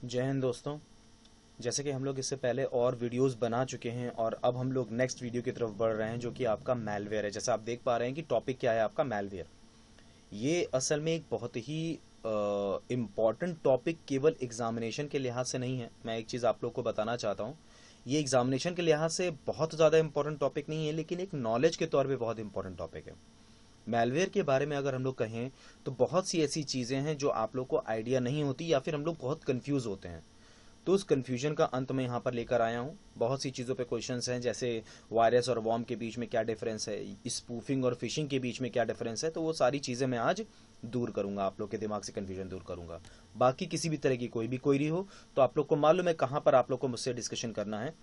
जय हिंद दोस्तों। जैसे कि हम लोग इससे पहले और वीडियोस बना चुके हैं और अब हम लोग नेक्स्ट वीडियो की तरफ बढ़ रहे हैं जो कि आपका मैलवेयर है। जैसा आप देख पा रहे हैं कि टॉपिक क्या है आपका मैलवेयर। ये असल में एक बहुत ही इम्पॉर्टेंट टॉपिक केवल एग्जामिनेशन के लिहाज से नहीं है। मैं एक चीज़ आप लोग को बताना चाहता हूँ, ये एग्जामिनेशन के लिहाज से बहुत ज़्यादा इम्पोर्टेंट टॉपिक नहीं है, लेकिन एक नॉलेज के तौर पे बहुत इंपॉर्टेंट टॉपिक है। मैलवेयर के बारे में अगर हम लोग कहें तो बहुत सी ऐसी चीज़ें हैं जो आप लोग को आइडिया नहीं होती या फिर हम लोग बहुत कंफ्यूज होते हैं। तो उस कन्फ्यूजन का अंत मैं यहाँ पर लेकर आया हूँ। बहुत सी चीज़ों पे क्वेश्चंस हैं, जैसे वायरस और वॉर्म के बीच में क्या डिफरेंस है, स्पूफिंग और फिशिंग के बीच में क्या डिफरेंस है। तो वो सारी चीज़ें मैं आज दूर करूंगा, आप लोग के दिमाग से कन्फ्यूजन दूर करूंगा। बाकी किसी भी तरह की कोई भी क्वेरी हो तो आप लोग को मालूम है कहाँ पर आप लोग को मुझसे डिस्कशन करना है।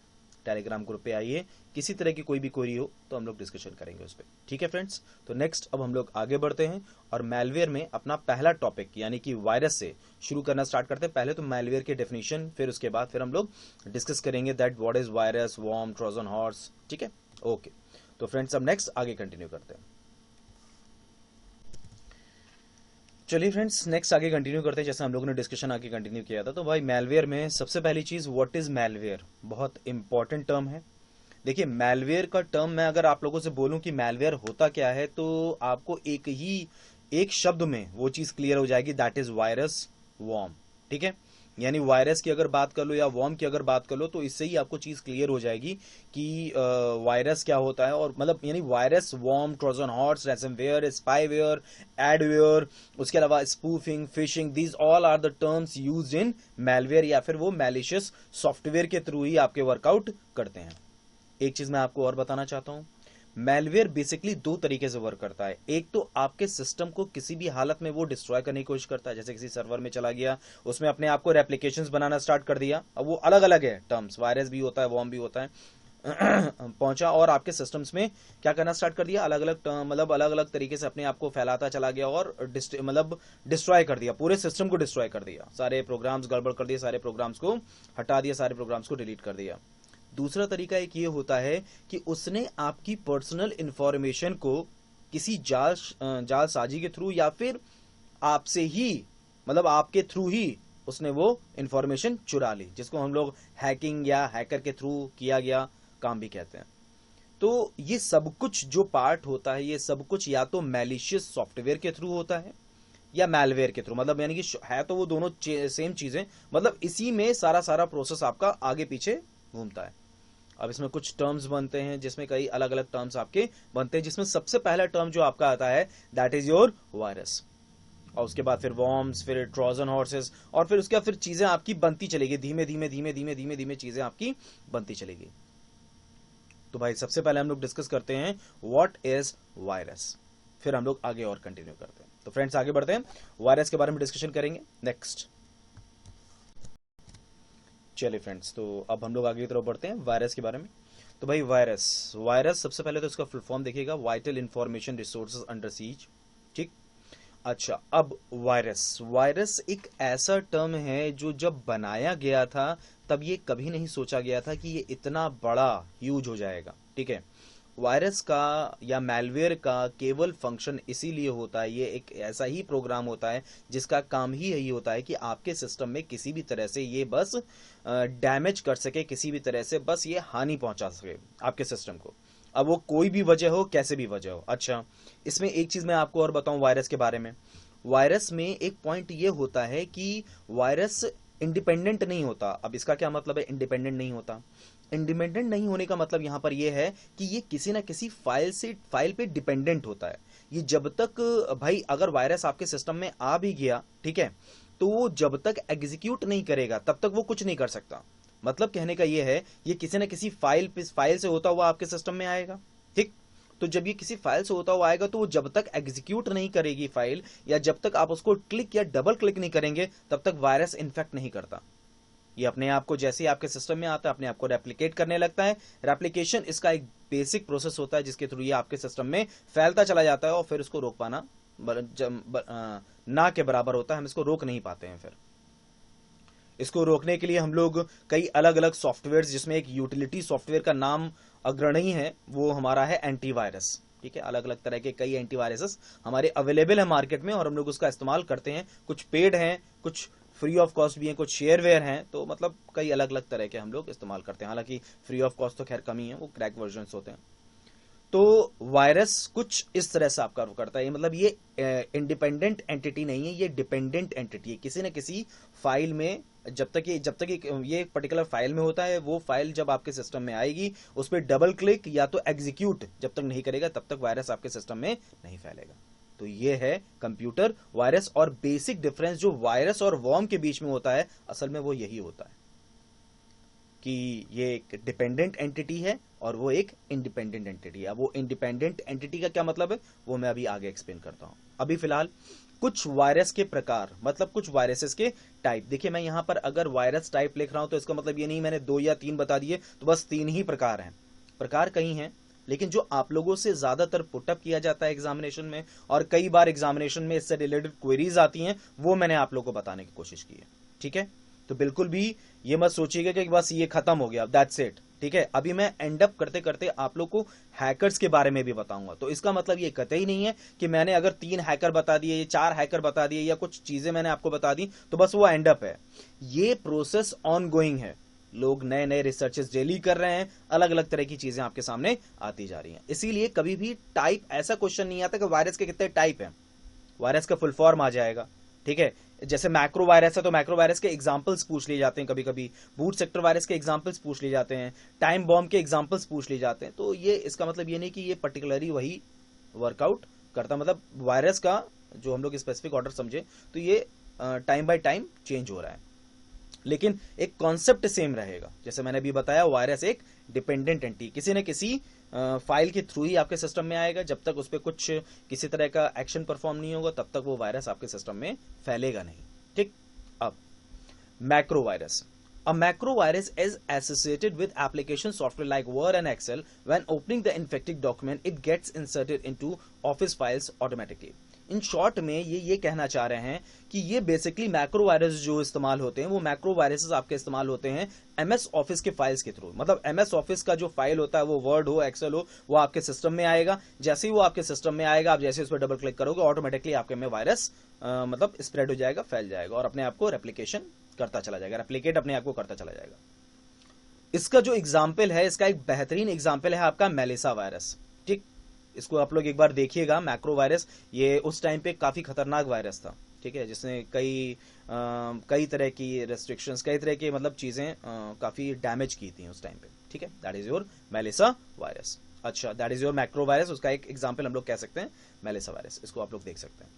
टेलीग्राम ग्रुप पे आइए, किसी तरह की कोई भी क्वेरी हो तो हम लोग डिस्कशन करेंगे उस पर। ठीक है फ्रेंड्स, तो नेक्स्ट अब हम लोग आगे बढ़ते हैं और मैलवेयर में अपना पहला टॉपिक यानी कि वायरस से शुरू करना स्टार्ट करते हैं। पहले तो मैलवेयर की डेफिनेशन, फिर उसके बाद फिर हम लोग डिस्कस करेंगे that what is virus, worm, trojan horse. ठीक है, ओके। तो फ्रेंड्स अब नेक्स्ट आगे कंटिन्यू करते हैं। चलिए फ्रेंड्स नेक्स्ट आगे कंटिन्यू करते हैं। जैसे हम लोगों ने डिस्कशन आगे कंटिन्यू किया था, तो भाई मैलवेयर में सबसे पहली चीज व्हाट इज मैलवेयर, बहुत इंपॉर्टेंट टर्म है। देखिए मैलवेयर का टर्म मैं अगर आप लोगों से बोलूं कि मैलवेयर होता क्या है तो आपको एक शब्द में वो चीज क्लियर हो जाएगी, दैट इज वायरस, वॉर्म। ठीक है, यानी वायरस की अगर बात कर लो या वॉर्म की अगर बात कर लो तो इससे ही आपको चीज क्लियर हो जाएगी कि वायरस क्या होता है। और मतलब यानी virus, worm, trojan horse, ransomware, spyware, adware, उसके अलावा spoofing, phishing, these all are the terms used in malware, या फिर वो मैलिशियस सॉफ्टवेयर के थ्रू ही आपके वर्कआउट करते हैं। एक चीज मैं आपको और बताना चाहता हूं, मैलवेयर बेसिकली दो तरीके से वर्क करता है। एक तो आपके सिस्टम को किसी भी हालत में वो डिस्ट्रॉय करने की कोशिश करता है, जैसे किसी सर्वर में चला गया, उसमें अपने आप को रेप्लिकेशंस बनाना स्टार्ट कर दिया। अब वो अलग अलग है टर्म्स, वायरस भी होता है, वॉर्म भी होता है। पहुंचा और आपके सिस्टम्स में क्या करना स्टार्ट कर दिया, अलग अलग मतलब अलग अलग तरीके से अपने आप को फैलाता चला गया और मतलब डिस्ट्रॉय कर दिया, पूरे सिस्टम को डिस्ट्रॉय कर दिया, सारे प्रोग्राम्स गड़बड़ कर दिए, सारे प्रोग्राम्स को हटा दिया, सारे प्रोग्राम्स को डिलीट कर दिया। दूसरा तरीका एक ये होता है कि उसने आपकी पर्सनल इंफॉर्मेशन को किसी जालसाजी के थ्रू या फिर आपसे ही, मतलब आपके थ्रू ही उसने वो इंफॉर्मेशन चुरा ली, जिसको हम लोग हैकिंग या हैकर के थ्रू किया गया काम भी कहते हैं। तो ये सब कुछ जो पार्ट होता है, ये सब कुछ या तो मैलिशियस सॉफ्टवेयर के थ्रू होता है या मैलवेयर के थ्रू, मतलब यानी कि है तो वो दोनों सेम चीजें, मतलब इसी में सारा सारा प्रोसेस आपका आगे पीछे घूमता है। अब इसमें कुछ टर्म्स बनते हैं, जिसमें कई अलग अलग टर्म्स आपके बनते हैं, जिसमें सबसे पहला टर्म जो आपका आता है दैट इज योर वायरस, और उसके बाद फिर वॉर्म्स, फिर ट्रोजन हॉर्सेस, और फिर उसके बाद फिर चीजें आपकी बनती चलेगी, धीमे धीमे धीमे धीमे धीमे धीमे चीजें आपकी बनती चलेगी। तो भाई सबसे पहले हम लोग डिस्कस करते हैं व्हाट इज वायरस, फिर हम लोग आगे और कंटिन्यू करते हैं। तो फ्रेंड्स आगे बढ़ते हैं, वायरस के बारे में डिस्कशन करेंगे नेक्स्ट। चलिए फ्रेंड्स, तो अब हम लोग आगे की तरफ बढ़ते हैं वायरस के बारे में। तो भाई वायरस, वायरस सबसे पहले तो इसका फुल फॉर्म देखिएगा, vital information resources under seize. ठीक, अच्छा अब वायरस, वायरस एक ऐसा टर्म है जो जब बनाया गया था तब ये कभी नहीं सोचा गया था कि ये इतना बड़ा ह्यूज हो जाएगा। ठीक है, वायरस का या मैलवेयर का केवल फंक्शन इसीलिए होता है, ये एक ऐसा ही प्रोग्राम होता है जिसका काम ही यही होता है कि आपके सिस्टम में किसी भी तरह से ये बस डैमेज कर सके, किसी भी तरह से बस ये हानि पहुंचा सके आपके सिस्टम को, अब वो कोई भी वजह हो, कैसे भी वजह हो। अच्छा, इसमें एक चीज मैं आपको और बताऊं वायरस के बारे में। वायरस में एक पॉइंट ये होता है कि वायरस इंडिपेंडेंट नहीं होता। अब इसका क्या मतलब है इंडिपेंडेंट नहीं होता? इंडिपेंडेंट नहीं होने का मतलब यहां पर यह है कि ये किसी ना किसी फाइल पे डिपेंडेंट होता है। ये जब तक, भाई अगर वायरस आपके सिस्टम में आ भी गया, ठीक है, तो वो जब तक एग्जीक्यूट नहीं करेगा तब तक वो कुछ नहीं कर सकता। मतलब कहने का ये है, ये किसी ना किसी फाइल से होता हुआ आपके सिस्टम में आएगा। ठीक, तो जब ये किसी फाइल से होता हुआ आएगा तो वो जब तक एग्जीक्यूट नहीं करेगी फाइल, या जब तक आप उसको क्लिक या डबल क्लिक नहीं करेंगे, तब तक वायरस इन्फेक्ट नहीं करता। ये अपने आप को जैसे ही आपके सिस्टम में आता है अपने आप को रेप्लिकेट करने लगता है। रेप्लिकेशन इसका एक बेसिक प्रोसेस होता है जिसके थ्रू ये आपके सिस्टम में फैलता चला जाता है और फिर उसको रोक पाना ना के बराबर होता है, हम इसको रोक नहीं पाते हैं। फिर इसको रोकने के लिए हम लोग कई अलग अलग सॉफ्टवेयर, जिसमें एक यूटिलिटी सॉफ्टवेयर का नाम अग्रणी है, वो हमारा है एंटीवायरस। ठीक है, अलग अलग तरह के कई एंटीवायरसेस हमारे अवेलेबल है मार्केट में और हम लोग उसका इस्तेमाल करते हैं। कुछ पेड हैं, कुछ फ्री ऑफ कॉस्ट भी हैं, कुछ शेयरवेयर हैं, तो मतलब कई अलग अलग तरह के हम लोग इस्तेमाल करते हैं। हालांकि फ्री ऑफ कॉस्ट तो खैर कम ही है, वो क्रैक वर्जन्स होते हैं। तो वायरस कुछ इस तरह से आपका करता है, मतलब ये इंडिपेंडेंट एंटिटी नहीं है, ये डिपेंडेंट एंटिटी है। किसी न किसी फाइल में जब तक ये पर्टिकुलर फाइल में होता है, वो फाइल जब आपके सिस्टम में आएगी, उस पर डबल क्लिक या तो एग्जीक्यूट जब तक नहीं करेगा, तब तक वायरस आपके सिस्टम में नहीं फैलेगा। तो ये है कंप्यूटर वायरस, और बेसिक डिफरेंस जो वायरस और वर्म के बीच में होता है, असल में वो यही होता है कि ये एक डिपेंडेंट एंटिटी है और वो एक इंडिपेंडेंट एंटिटी है। अब वो इंडिपेंडेंट एंटिटी का क्या मतलब है, वो मैं अभी आगे एक्सप्लेन करता हूं। अभी फिलहाल कुछ वायरस के प्रकार, मतलब कुछ वायरसेस के टाइप। देखिए मैं यहां पर अगर वायरस टाइप लिख रहा हूं तो इसका मतलब ये नहीं मैंने 2 या 3 बता दिए, तो बस 3 ही प्रकार हैं। प्रकार कई हैं, लेकिन जो आप लोगों से ज्यादातर पुटअप किया जाता है एग्जामिनेशन में, और कई बार एग्जामिनेशन में इससे रिलेटेड क्वेरीज आती हैं, वो मैंने आप लोगों को बताने की कोशिश की है। ठीक है, तो बिल्कुल भी ये मत सोचिएगा कि बस ये खत्म हो गया, दैट्स इट। ठीक है, अभी मैं एंड अप करते करते आप लोग को हैकर्स के बारे में भी बताऊंगा। तो इसका मतलब ये कतई नहीं है कि मैंने अगर 3 हैकर बता दिए, 4 हैकर बता दिए, या कुछ चीजें मैंने आपको बता दी तो बस वो एंड अप है। ये प्रोसेस ऑन गोइंग है, लोग नए नए रिसर्चेस डेली कर रहे हैं, अलग अलग तरह की चीजें आपके सामने आती जा रही हैं। इसीलिए कभी भी टाइप ऐसा क्वेश्चन नहीं आता कि वायरस के कितने टाइप हैं, वायरस का फुल फॉर्म आ जाएगा। ठीक है, जैसे मैक्रो वायरस है तो मैक्रो वायरस के एग्जांपल्स पूछ लिए जाते हैं, कभी कभी बूट सेक्टर वायरस के एग्जांपल्स पूछ लिए जाते हैं, टाइम बॉम्ब के एग्जांपल्स पूछ लिए जाते हैं। तो ये इसका मतलब ये नहीं कि ये पर्टिकुलरली वही वर्कआउट करता, मतलब वायरस का जो हम लोग स्पेसिफिक ऑर्डर समझे तो ये टाइम बाय टाइम चेंज हो रहा है, लेकिन एक कॉन्सेप्ट सेम रहेगा। जैसे मैंने अभी बताया, वायरस एक डिपेंडेंट एंटिटी, किसी न किसी फाइल के थ्रू ही आपके सिस्टम में आएगा। जब तक उस पर कुछ किसी तरह का एक्शन परफॉर्म नहीं होगा, तब तक वो वायरस आपके सिस्टम में फैलेगा नहीं। ठीक, अब macro virus. A macro virus is associated with application software like Word and Excel. When opening the infected document, it gets inserted into Office files automatically. In short में ये कहना चाह रहे हैं कि ये बेसिकली मैक्रो वायरस जो इस्तेमाल होते हैं, वो मैक्रो वायरसेस आपके इस्तेमाल होते हैं एमएस ऑफिस के फाइल्स के थ्रू। मतलब एमएस ऑफिस का जो फाइल होता है, वो वर्ड हो, एक्सेल हो, वो आपके सिस्टम में आएगा। जैसे ही वो आपके सिस्टम में आएगा, आप जैसे उस पर डबल क्लिक करोगे, ऑटोमेटिकली आपके में वायरस मतलब स्प्रेड हो जाएगा, फैल जाएगा, और अपने आप को रेप्लिकेशन करता चला जाएगा, रेप्लिकेट अपने आप को करता चला जाएगा। इसका जो एग्जाम्पल है, इसका एक बेहतरीन एग्जाम्पल है आपका मेलिसा वायरस। ठीक, इसको आप लोग एक बार देखिएगा। मैक्रो वायरस ये उस टाइम पे काफी खतरनाक वायरस था। ठीक है, जिसने कई तरह की रेस्ट्रिक्शंस, कई तरह की मतलब चीजें काफी डैमेज की थी उस टाइम पे। ठीक है, that is your Melissa virus. अच्छा, that is your macro virus, उसका एक एग्जाम्पल हम लोग कह सकते हैं मेलिसा वायरस, इसको आप लोग देख सकते हैं।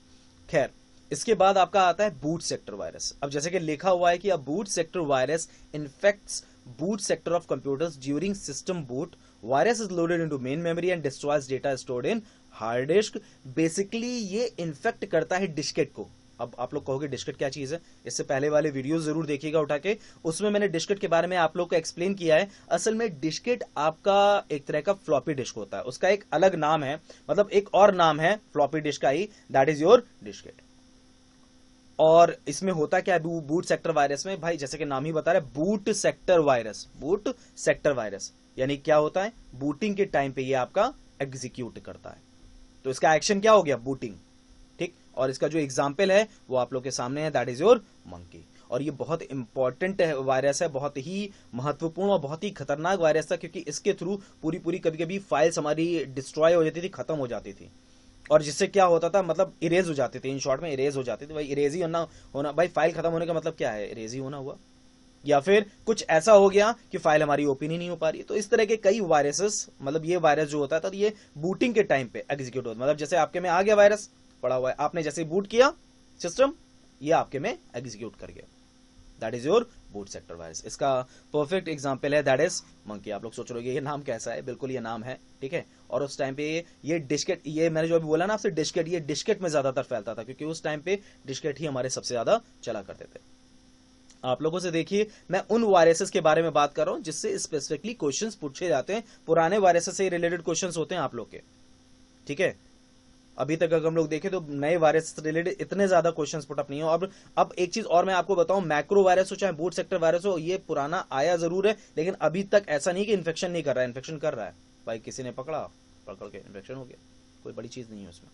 खैर, इसके बाद आपका आता है बूट सेक्टर वायरस। अब जैसे कि लिखा हुआ है कि अ boot sector virus infects boot sector of computers during system boot. Virus is loaded into main memory and destroys data stored in hard disk. Basically ये इन्फेक्ट करता है डिस्केट को। अब आप लोग कहोगे डिस्केट क्या चीज है, इससे पहले वाले वीडियो जरूर देखिएगा उठा के, उसमें मैंने डिस्केट के बारे में आप लोग को एक्सप्लेन किया है। असल में डिस्केट आपका एक तरह का फ्लॉपी डिस्क होता है, उसका एक अलग नाम है, मतलब एक और नाम है फ्लॉपी डिस्क का ही, दैट इज योर डिस्केट। और इसमें होता क्या है बूट सेक्टर वायरस में, भाई जैसे कि नाम ही बता रहा है, boot sector virus. Boot sector virus यानी क्या होता है, बूटिंग के टाइम पे ये आपका एग्जीक्यूट करता है, तो इसका एक्शन क्या हो गया, बूटिंग। ठीक, और इसका जो एग्जाम्पल है वो आप लोग के सामने है, दैट इज योर मंकी। और ये बहुत इंपॉर्टेंट वायरस है, बहुत ही महत्वपूर्ण और बहुत ही खतरनाक वायरस था, क्योंकि इसके थ्रू पूरी कभी कभी फाइल्स हमारी डिस्ट्रॉय हो जाती थी, खत्म हो जाती थी, और जिससे क्या होता था, मतलब इरेज हो जाती थी, इन शॉर्ट में इरेज हो जाती थी। भाई इरेज ही होना भाई फाइल खत्म होने का मतलब क्या है, इरेज ही होना हुआ, या फिर कुछ ऐसा हो गया कि फाइल हमारी ओपन ही नहीं हो पा रही। तो इस तरह के कई वायरसेस, मतलब ये वायरस जो होता था, ये बूटिंग के टाइम पे एग्जीक्यूट होता, मतलब जैसे आपके में आ गया वायरस पड़ा हुआ है, आपने जैसे बूट किया सिस्टम, ये आपके में एग्जीक्यूट कर गया, that is your boot sector virus. इसका परफेक्ट एग्जांपल है दैट इज मंकी। आप लोग सोच रहे हो ये नाम कैसा है, बिल्कुल ये नाम है। ठीक है, और उस टाइम पे ये डिस्केट, ये मैंने जो अभी बोला ना आपसे डिस्केट, ये डिस्केट में ज्यादातर फैलता था, क्योंकि उस टाइम पे डिस्केट ही हमारे सबसे ज्यादा चला करते थे। आप लोगों से देखिए, मैं उन वायरसेस के बारे में बात कर रहा हूं जिससे स्पेसिफिकली क्वेश्चंस पूछे जाते हैं, पुराने वायरसेस से रिलेटेड क्वेश्चंस होते हैं आप लोग के। ठीक है, अभी तक अगर हम लोग देखें तो नए वायरस से रिलेटेड इतने ज्यादा क्वेश्चंस पुटअप नहीं हो। अब एक चीज और मैं आपको बताऊं, मैक्रो वायरस हो चाहे बूट सेक्टर वायरस हो, ये पुराना आया जरूर है, लेकिन अभी तक ऐसा नहीं कि इन्फेक्शन नहीं कर रहा है, इन्फेक्शन कर रहा है भाई, किसी ने पकड़ के इन्फेक्शन हो गया, कोई बड़ी चीज नहीं है उसमें।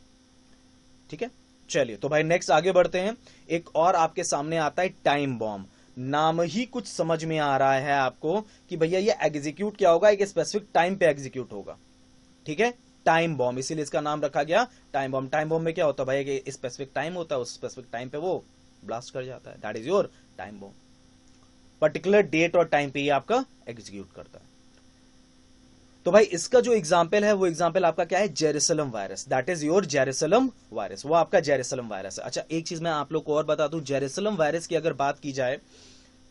ठीक है, चलिए तो भाई नेक्स्ट आगे बढ़ते हैं। एक और आपके सामने आता है टाइम बॉम्ब। नाम ही कुछ समझ में आ रहा है आपको कि भैया ये एग्जीक्यूट क्या होगा, एक स्पेसिफिक टाइम पे एग्जीक्यूट होगा। ठीक है, टाइम बॉम्ब, इसीलिए इसका नाम रखा गया टाइम बॉम्ब। टाइम बॉम्ब में क्या होता है भाई, एक स्पेसिफिक टाइम होता है, उस स्पेसिफिक टाइम पे वो ब्लास्ट कर जाता है, that is your time bomb. Particular date और टाइम पे ये आपका एग्जीक्यूट करता है। तो भाई इसका जो एग्जाम्पल है वो एग्जाम्पल आपका क्या है, Jerusalem virus, that is your Jerusalem virus, वो आपका जेरूसलम वायरस है। अच्छा एक चीज मैं आप लोग को और बता दूं, जेरूसलम वायरस की अगर बात की जाए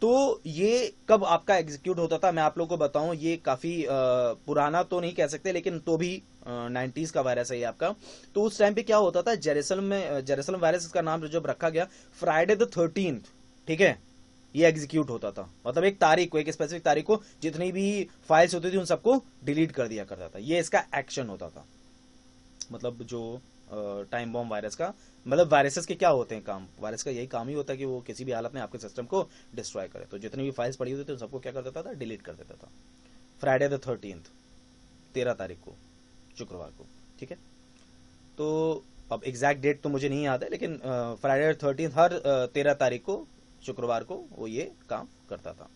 तो ये कब आपका एग्जीक्यूट होता था, मैं आप लोगों को बताऊं, ये काफी पुराना तो नहीं कह सकते लेकिन तो भी 90s का वायरस है ये आपका। तो उस टाइम पे क्या होता था, जेरूसलम में, जेरूसलम वायरस का नाम जब रखा गया, फ्राइडे द 13th, ठीक है, ये एग्जीक्यूट होता था। मतलब एक तारीख को, एक स्पेसिफिक तारीख को जितनी भी फाइल्स होती थी उन सबको डिलीट कर दिया करता था, ये इसका एक्शन होता था। मतलब जो टाइम बॉम्ब वायरस का, मतलब वायरसेस के क्या होते हैं काम, वायरस का यही काम ही होता है कि वो किसी भी हालत में आपके सिस्टम को डिस्ट्रॉय करे। तो जितनी भी फाइल्स पड़ी होती थी उन सबको क्या कर देता था, डिलीट कर देता था। फ्राइडे द 13th, 13 तारीख को, शुक्रवार को, ठीक है। तो अब एग्जैक्ट डेट तो मुझे नहीं याद है, लेकिन फ्राइडे द 13th हर 13 तारीख को, शुक्रवार को वो ये काम करता था।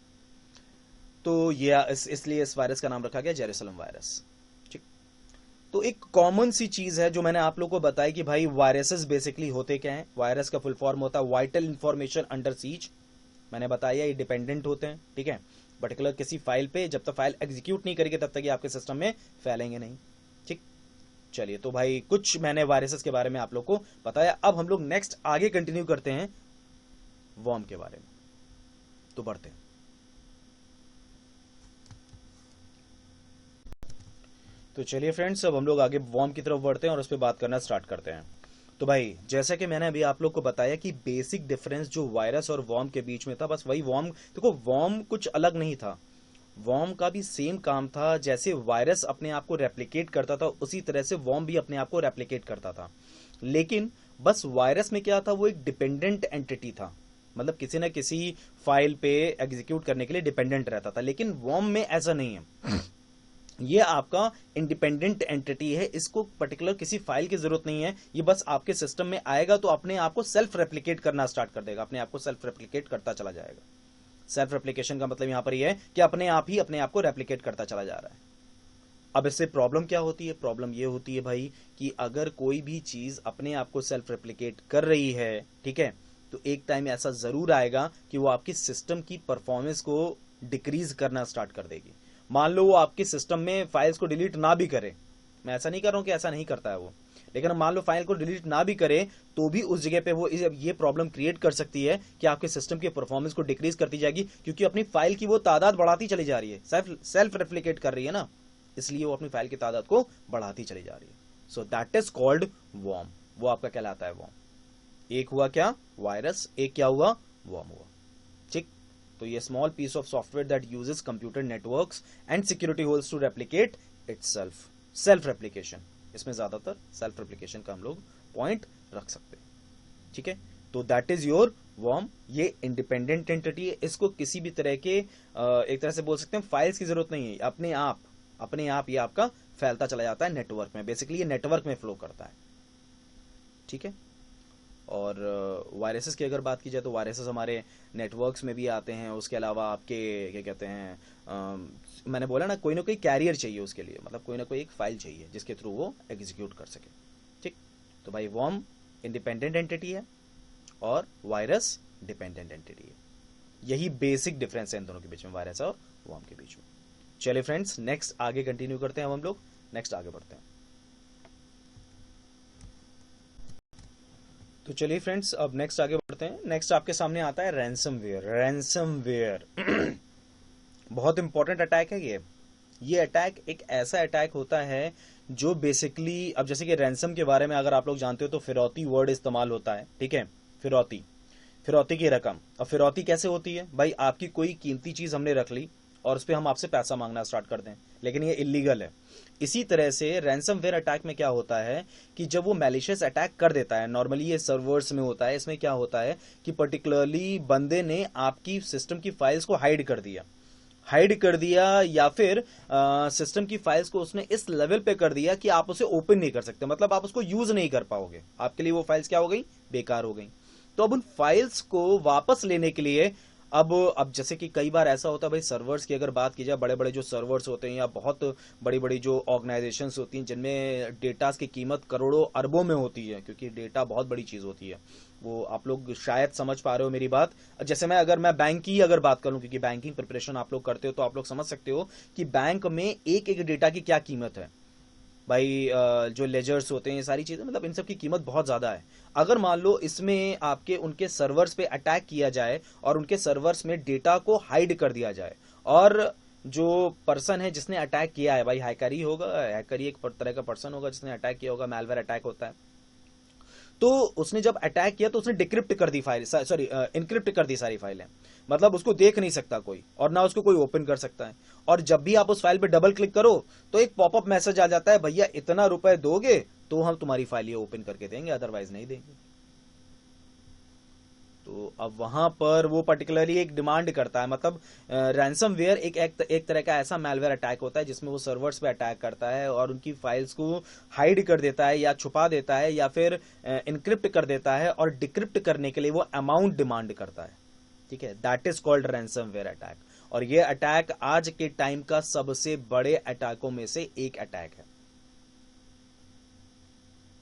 तो ये इसलिए इस वायरस का नाम रखा गया जेरूसलम वायरस। ठीक, तो एक कॉमन सी चीज है जो मैंने आप लोगों को बताई कि भाई वायरसेस बेसिकली होते क्या हैं। वायरस का फुल फॉर्म होता है वाइटल इंफॉर्मेशन अंडर सीज। मैंने बताया ये डिपेंडेंट होते हैं, ठीक है, पर्टिकुलर किसी फाइल पे, जब तक फाइल एग्जीक्यूट नहीं करेगी तब तक ये आपके सिस्टम में फैलेंगे नहीं। ठीक, चलिए तो भाई कुछ मैंने वायरसेस के बारे में आप लोग को बताया। अब हम लोग नेक्स्ट आगे कंटिन्यू करते हैं वर्म के बारे में, तो बढ़ते हैं। तो चलिए फ्रेंड्स, अब हम लोग आगे वर्म की तरफ बढ़ते हैं और उस पर बात करना स्टार्ट करते हैं। तो भाई जैसा कि मैंने अभी आप लोग को बताया कि बेसिक डिफरेंस जो वायरस और वर्म के बीच में था, बस वही वर्म, देखो वर्म कुछ अलग नहीं था, वर्म का भी सेम काम था। जैसे वायरस अपने आप को रेप्लिकेट करता था उसी तरह से वर्म भी अपने आप को रेप्लिकेट करता था। लेकिन बस वायरस में क्या था, वो एक डिपेंडेंट एंटिटी था, मतलब किसी ना किसी फाइल पे एग्जीक्यूट करने के लिए डिपेंडेंट रहता था। लेकिन वर्म में ऐसा नहीं है, ये आपका इंडिपेंडेंट एंटिटी है, इसको पर्टिकुलर किसी फाइल की जरूरत नहीं है। ये बस आपके सिस्टम में आएगा तो अपने आप को सेल्फ रेप्लिकेट करना स्टार्ट कर देगा, अपने आप को सेल्फ रेप्लिकेट करता चला जाएगा। सेल्फ रेप्लिकेशन का मतलब यहां पर यह है कि अपने आप ही अपने आप को रेप्लिकेट करता चला जा रहा है। अब इससे प्रॉब्लम क्या होती है, प्रॉब्लम ये होती है भाई कि अगर कोई भी चीज अपने आप को सेल्फ रेप्लिकेट कर रही है, ठीक है, तो एक टाइम ऐसा जरूर आएगा कि वो आपकी सिस्टम की परफॉर्मेंस को डिक्रीज करना स्टार्ट कर देगी। मान लो वो आपके सिस्टम में फाइल्स को डिलीट ना भी करे, मैं ऐसा नहीं कर रहा हूं कि ऐसा नहीं करता है वो, लेकिन मान लो फाइल को डिलीट ना भी करे तो भी उस जगह पे वो ये प्रॉब्लम क्रिएट कर सकती है कि आपके सिस्टम की परफॉर्मेंस को डिक्रीज करती जाएगी, क्योंकि अपनी फाइल की वो तादाद बढ़ाती चली जा रही है, सेल्फ रेप्लिकेट कर रही है ना, इसलिए वो अपनी फाइल की तादाद को बढ़ाती चली जा रही है। So that is called worm, वो आपका कहलाता है वर्म। एक हुआ क्या, वायरस, एक क्या हुआ, वर्म हुआ। ठीक, तो ये small piece of software that uses computer networks and security holes to replicate itself, self replication, इसमें ज्यादातर सेल्फ रेप्लिकेशन का हम लोग पॉइंट रख सकते हैं। ठीक है, तो दैट इज योर वर्म। ये इंडिपेंडेंट एंटिटी है, इसको किसी भी तरह के एक तरह से बोल सकते हैं फाइल्स की जरूरत नहीं है, अपने आप ये आपका फैलता चला जाता है नेटवर्क में, बेसिकली ये नेटवर्क में फ्लो करता है। ठीक है, और वायरसेस की अगर बात की जाए तो वायरसेस हमारे नेटवर्क्स में भी आते हैं। उसके अलावा आपके क्या कहते हैं, मैंने बोला ना कोई कैरियर चाहिए उसके लिए, मतलब कोई ना कोई एक फाइल चाहिए जिसके थ्रू वो एग्जीक्यूट कर सके। ठीक, तो भाई वर्म इंडिपेंडेंट एंटिटी है और वायरस डिपेंडेंट एंटिटी है, यही बेसिक डिफरेंस है इन दोनों के बीच में, वायरस और वर्म के बीच में। चलिए फ्रेंड्स, नेक्स्ट आगे कंटिन्यू करते हैं, हम लोग नेक्स्ट आगे बढ़ते हैं। तो चलिए फ्रेंड्स, अब नेक्स्ट आगे बढ़ते हैं। नेक्स्ट आपके सामने आता है रैंसमवेयर। रैंसमवेयर बहुत इंपॉर्टेंट अटैक है ये अटैक एक ऐसा अटैक होता है जो बेसिकली, अब जैसे कि रैंसम के बारे में अगर आप लोग जानते हो तो फिरौती वर्ड इस्तेमाल होता है। ठीक है, फिरौती की रकम। अब फिरौती कैसे होती है भाई, आपकी कोई कीमती चीज हमने रख ली और उस पर हम आपसे पैसा मांगना स्टार्ट कर दें, लेकिन ये इलीगल है। इसी तरह से रैंसमवेयर अटैक में क्या होता है कि जब वो मैलिशियस अटैक कर देता है, नॉर्मली ये सर्वर्स में होता है, इसमें क्या होता है कि पर्टिकुलरली बंदे ने आपकी सिस्टम की फाइल्स को हाइड कर दिया। हाइड कर दिया, या फिर सिस्टम की फाइल्स को उसने इस लेवल पे कर दिया कि आप उसे ओपन नहीं कर सकते, मतलब आप उसको यूज नहीं कर पाओगे, आपके लिए वो फाइल्स क्या हो गई, बेकार हो गई। तो अब उन फाइल्स को वापस लेने के लिए अब जैसे कि कई बार ऐसा होता है भाई, सर्वर्स की अगर बात की जाए, बड़े बड़े जो सर्वर्स होते हैं या बहुत बड़ी बड़ी जो ऑर्गेनाइजेशंस होती हैं जिनमें डेटा की कीमत करोड़ों अरबों में होती है, क्योंकि डेटा बहुत बड़ी चीज होती है, वो आप लोग शायद समझ पा रहे हो मेरी बात। जैसे मैं बैंक की अगर बात करूं, क्योंकि बैंकिंग प्रिपरेशन आप लोग करते हो, तो आप लोग समझ सकते हो कि बैंक में एक एक डेटा की क्या कीमत है भाई। जो लेजर्स होते हैं, ये सारी चीजें, मतलब इन सब की कीमत बहुत ज्यादा है। अगर मान लो इसमें आपके उनके सर्वर्स पे अटैक किया जाए और उनके सर्वर्स में डेटा को हाइड कर दिया जाए, और जो पर्सन है जिसने अटैक किया है, भाई हैकर ही होगा, हैकर ही एक तरह का पर्सन होगा जिसने अटैक किया होगा, मैलवेयर अटैक होता है, तो उसने जब अटैक किया तो उसने डिक्रिप्ट कर दी फाइल, सॉरी इनक्रिप्ट कर दी सारी फाइलें, मतलब उसको देख नहीं सकता कोई, और ना उसको कोई ओपन कर सकता है। और जब भी आप उस फाइल पे डबल क्लिक करो तो एक पॉपअप मैसेज आ जाता है, भैया इतना रुपए दोगे तो हम तुम्हारी फाइल ये ओपन करके देंगे, अदरवाइज नहीं देंगे। तो अब वहां पर वो पर्टिकुलरली एक डिमांड करता है, मतलब रैंसमवेयर एक तरह का ऐसा मैलवेयर अटैक होता है जिसमें वो सर्वर्स पे अटैक करता है और उनकी फाइल्स को हाइड कर देता है या छुपा देता है या फिर इनक्रिप्ट कर देता है, और डिक्रिप्ट करने के लिए वो अमाउंट डिमांड करता है। ठीक है, that is called ransomware attack, और ये अटैक आज के टाइम का सबसे बड़े अटैकों में से एक अटैक है।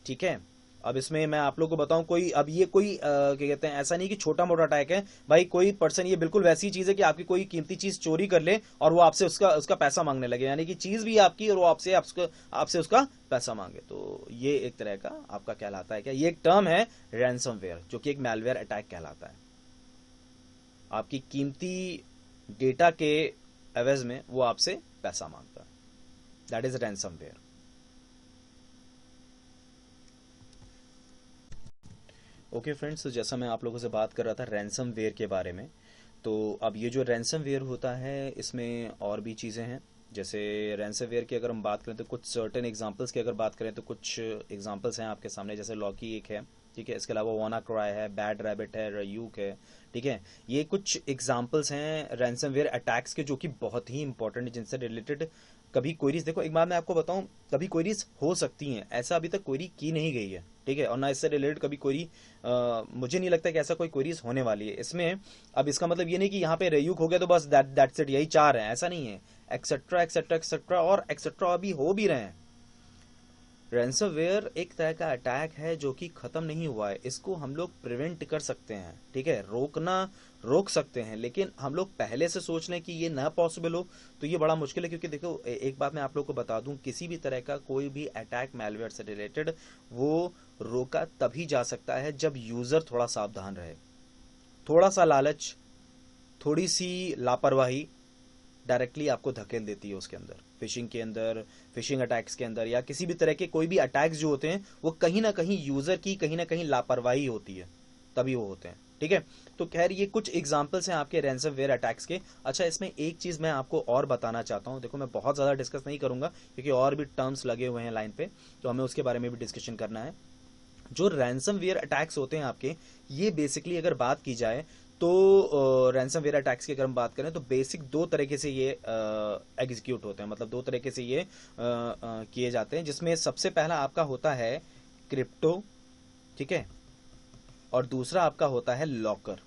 ठीक है, अब इसमें मैं आप लोग को बताऊं, कोई अब ये कोई क्या कहते हैं, ऐसा नहीं कि छोटा मोटा अटैक है भाई, कोई पर्सन, ये बिल्कुल वैसी चीज है कि आपकी कोई कीमती चीज चोरी कर ले और वो आपसे उसका उसका पैसा मांगने लगे, यानी कि चीज भी आपकी और वो आपसे उसका पैसा मांगे, तो ये एक तरह का आपका कहलाता है, क्या ये एक टर्म है रैंसमवेयर, जो कि एक मैलवेयर अटैक कहलाता है। आपकी कीमती डेटा के एवज में वो आपसे पैसा मांगता है, that is ransomware. Okay friends, तो जैसा मैं आप लोगों से बात कर रहा था रैंसमवेयर के बारे में, तो अब ये जो रैंसमवेयर होता है इसमें और भी चीज़ें हैं। जैसे रैंसमवेयर की अगर हम बात करें तो कुछ सर्टेन एग्जांपल्स की अगर बात करें तो कुछ एग्जांपल्स हैं आपके सामने, जैसे लॉकी एक है, ठीक है, इसके अलावा वानाक्राई है, बैड रैबिट है, रयूक है। ठीक है, ये कुछ एग्जांपल्स हैं रैंसमवेयर अटैक्स के जो कि बहुत ही इंपॉर्टेंट है, जिनसे रिलेटेड कभी क्वेरीज, देखो एक बात मैं आपको बताऊं, कभी क्वेरीज हो सकती हैं, ऐसा अभी तक क्वेरी की नहीं गई है, ठीक है, और ना इससे रिलेटेड कभी क्वेरी, मुझे नहीं लगता कि ऐसा कोई क्वेरीज होने वाली है इसमें। अब इसका मतलब ये नहीं कि यहाँ पे रेयूक हो गया तो बस दैट्स इट, यही चार हैं, ऐसा नहीं है, एक्सेट्रा एक्सेट्रा एक्सेट्रा और एक्सेट्रा अभी हो भी रहे हैं। रैंसमवेयर एक तरह का अटैक है जो कि खत्म नहीं हुआ है, इसको हम लोग प्रिवेंट कर सकते हैं, ठीक है, रोक सकते हैं, लेकिन हम लोग पहले से सोच लें कि ये ना पॉसिबल हो तो ये बड़ा मुश्किल है। क्योंकि देखो एक बात मैं आप लोग को बता दूं, किसी भी तरह का कोई भी अटैक मैलवेयर से रिलेटेड वो रोका तभी जा सकता है जब यूजर थोड़ा सावधान रहे, थोड़ा सा लालच, थोड़ी सी लापरवाही डायरेक्टली आपको धकेल देती है उसके अंदर, फिशिंग के अंदर, फिशिंग अटैक्स के अंदर, या किसी भी तरह के कोई भी अटैक्स जो होते हैं वो कहीं ना कहीं यूजर की कहीं ना कहीं लापरवाही होती है, तभी वो होते हैं। ठीक है, तो खैर ये कुछ एग्जांपल्स हैं आपके रैंसमवेयर अटैक्स के। अच्छा, इसमें एक चीज मैं आपको और बताना चाहता हूं, देखो मैं बहुत ज्यादा डिस्कस नहीं करूंगा क्योंकि और भी टर्म्स लगे हुए हैं लाइन पे, तो हमें उसके बारे में भी डिस्कशन करना है। जो रैंसमवेयर अटैक्स होते हैं आपके, ये बेसिकली अगर बात की जाए तो रैंसमवेयर अटैक्स की अगर हम बात करें तो बेसिक दो तरीके से ये एग्जीक्यूट होते हैं, मतलब दो तरीके से ये किए जाते हैं, जिसमें सबसे पहला आपका होता है क्रिप्टो, ठीक है, और दूसरा आपका होता है लॉकर।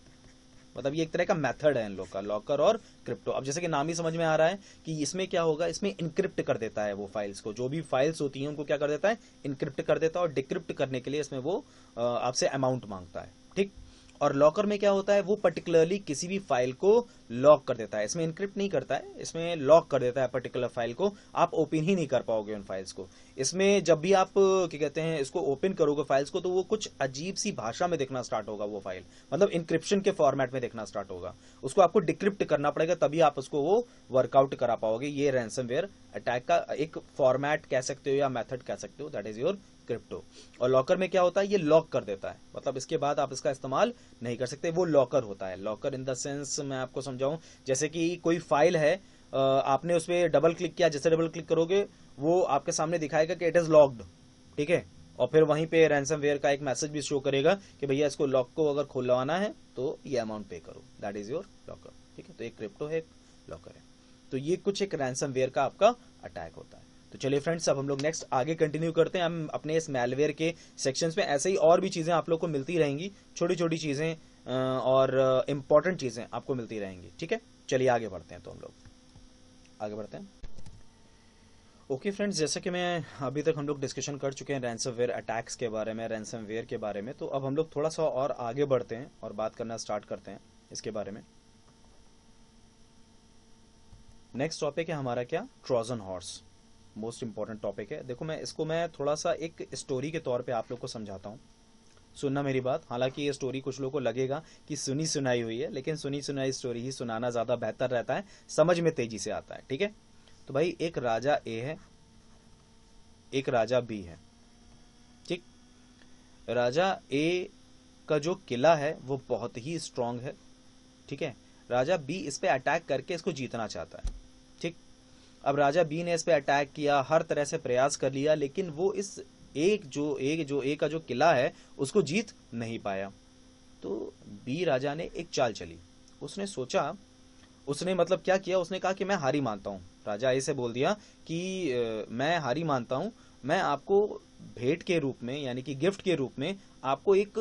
मतलब ये एक तरह का मेथड है इन लोग का, लॉकर और क्रिप्टो। अब जैसे कि नाम ही समझ में आ रहा है कि इसमें क्या होगा, इसमें इनक्रिप्ट कर देता है वो फाइल्स को, जो भी फाइल्स होती हैं उनको क्या कर देता है, इनक्रिप्ट कर देता है, और डिक्रिप्ट करने के लिए इसमें वो आपसे अमाउंट मांगता है। ठीक, और लॉकर में क्या होता है, वो पर्टिकुलरली किसी भी फाइल को लॉक कर देता है, इसमें इनक्रिप्ट नहीं करता है, इसमें लॉक कर देता है पर्टिकुलर फाइल को, आप ओपन ही नहीं कर पाओगे उन फाइल्स को। इसमें जब भी आप क्या कहते हैं इसको ओपन करोगे फाइल्स को, तो वो कुछ अजीब सी भाषा में देखना स्टार्ट होगा, वो फाइल मतलब इंक्रिप्शन के फॉर्मेट में देखना स्टार्ट होगा, उसको आपको डिक्रिप्ट करना पड़ेगा तभी आप उसको वो वर्कआउट करा पाओगे। ये रैंसमवेयर अटैक का एक फॉर्मेट कह सकते हो या मेथड कह सकते हो, दैट इज योर क्रिप्टो। और लॉकर में क्या होता है, ये लॉक कर देता है, मतलब इसके बाद आप इसका इस्तेमाल नहीं कर सकते, वो लॉकर होता है। लॉकर इन द सेंस मैं आपको समझाऊं, जैसे कि कोई फाइल है, आपने उस पर डबल क्लिक किया, जैसे डबल क्लिक करोगे वो आपके सामने दिखाएगा कि इट इज लॉक्ड, ठीक है, और फिर वहीं पे रैंसमवेयर का एक मैसेज भी शो करेगा कि भैया इसको लॉक को अगर खुलवाना है तो ये अमाउंट पे करो, दैट इज योर लॉकर। ठीक है, तो एक क्रिप्टो है, एक लॉकर है। तो ये कुछ एक रैंसमवेयर का आपका अटैक होता है। तो चलिए फ्रेंड्स, अब हम लोग नेक्स्ट आगे कंटिन्यू करते हैं। हम अपने इस मैलवेयर के सेक्शंस में ऐसे ही और भी चीज़ें आप लोग को मिलती रहेंगी, छोटी छोटी चीज़ें और इम्पॉर्टेंट चीज़ें आपको मिलती रहेंगी। ठीक है, चलिए आगे बढ़ते हैं। तो हम लोग आगे बढ़ते हैं। ओके फ्रेंड्स, जैसा कि मैं अभी तक हम लोग डिस्कशन कर चुके हैं रैंसमवेयर अटैक्स के बारे में, रैंसमवेयर के बारे में। तो अब हम लोग थोड़ा सा और आगे बढ़ते हैं और बात करना स्टार्ट करते हैं इसके बारे में। नेक्स्ट टॉपिक है हमारा क्या, Trojan horse. Most important topic है। देखो, मैं थोड़ा सा एक स्टोरी के तौर पे आप लोग को समझाता हूँ, सुनना मेरी बात। हालांकि ये स्टोरी कुछ लोगों को लगेगा कि सुनी सुनाई हुई है, लेकिन सुनी सुनाई स्टोरी ही सुनाना ज़्यादा बेहतर रहता है, समझ में तेजी से आता है। ठीक है, तो भाई एक राजा ए है, एक राजा बी है। ठीक, राजा ए का जो किला है वो बहुत ही स्ट्रांग है। ठीक है, राजा बी इस पे अटैक करके इसको जीतना चाहता है। ठीक, अब राजा बी ने इस पे अटैक किया, हर तरह से प्रयास कर लिया, लेकिन वो इस ए का जो किला है उसको जीत नहीं पाया। तो बी राजा ने एक चाल चली। उसने सोचा, उसने मतलब क्या किया, उसने कहा कि मैं हारी मानता हूँ। राजा ए से बोल दिया कि मैं हारी मानता हूँ, मैं आपको भेंट के रूप में, यानी कि गिफ्ट के रूप में आपको एक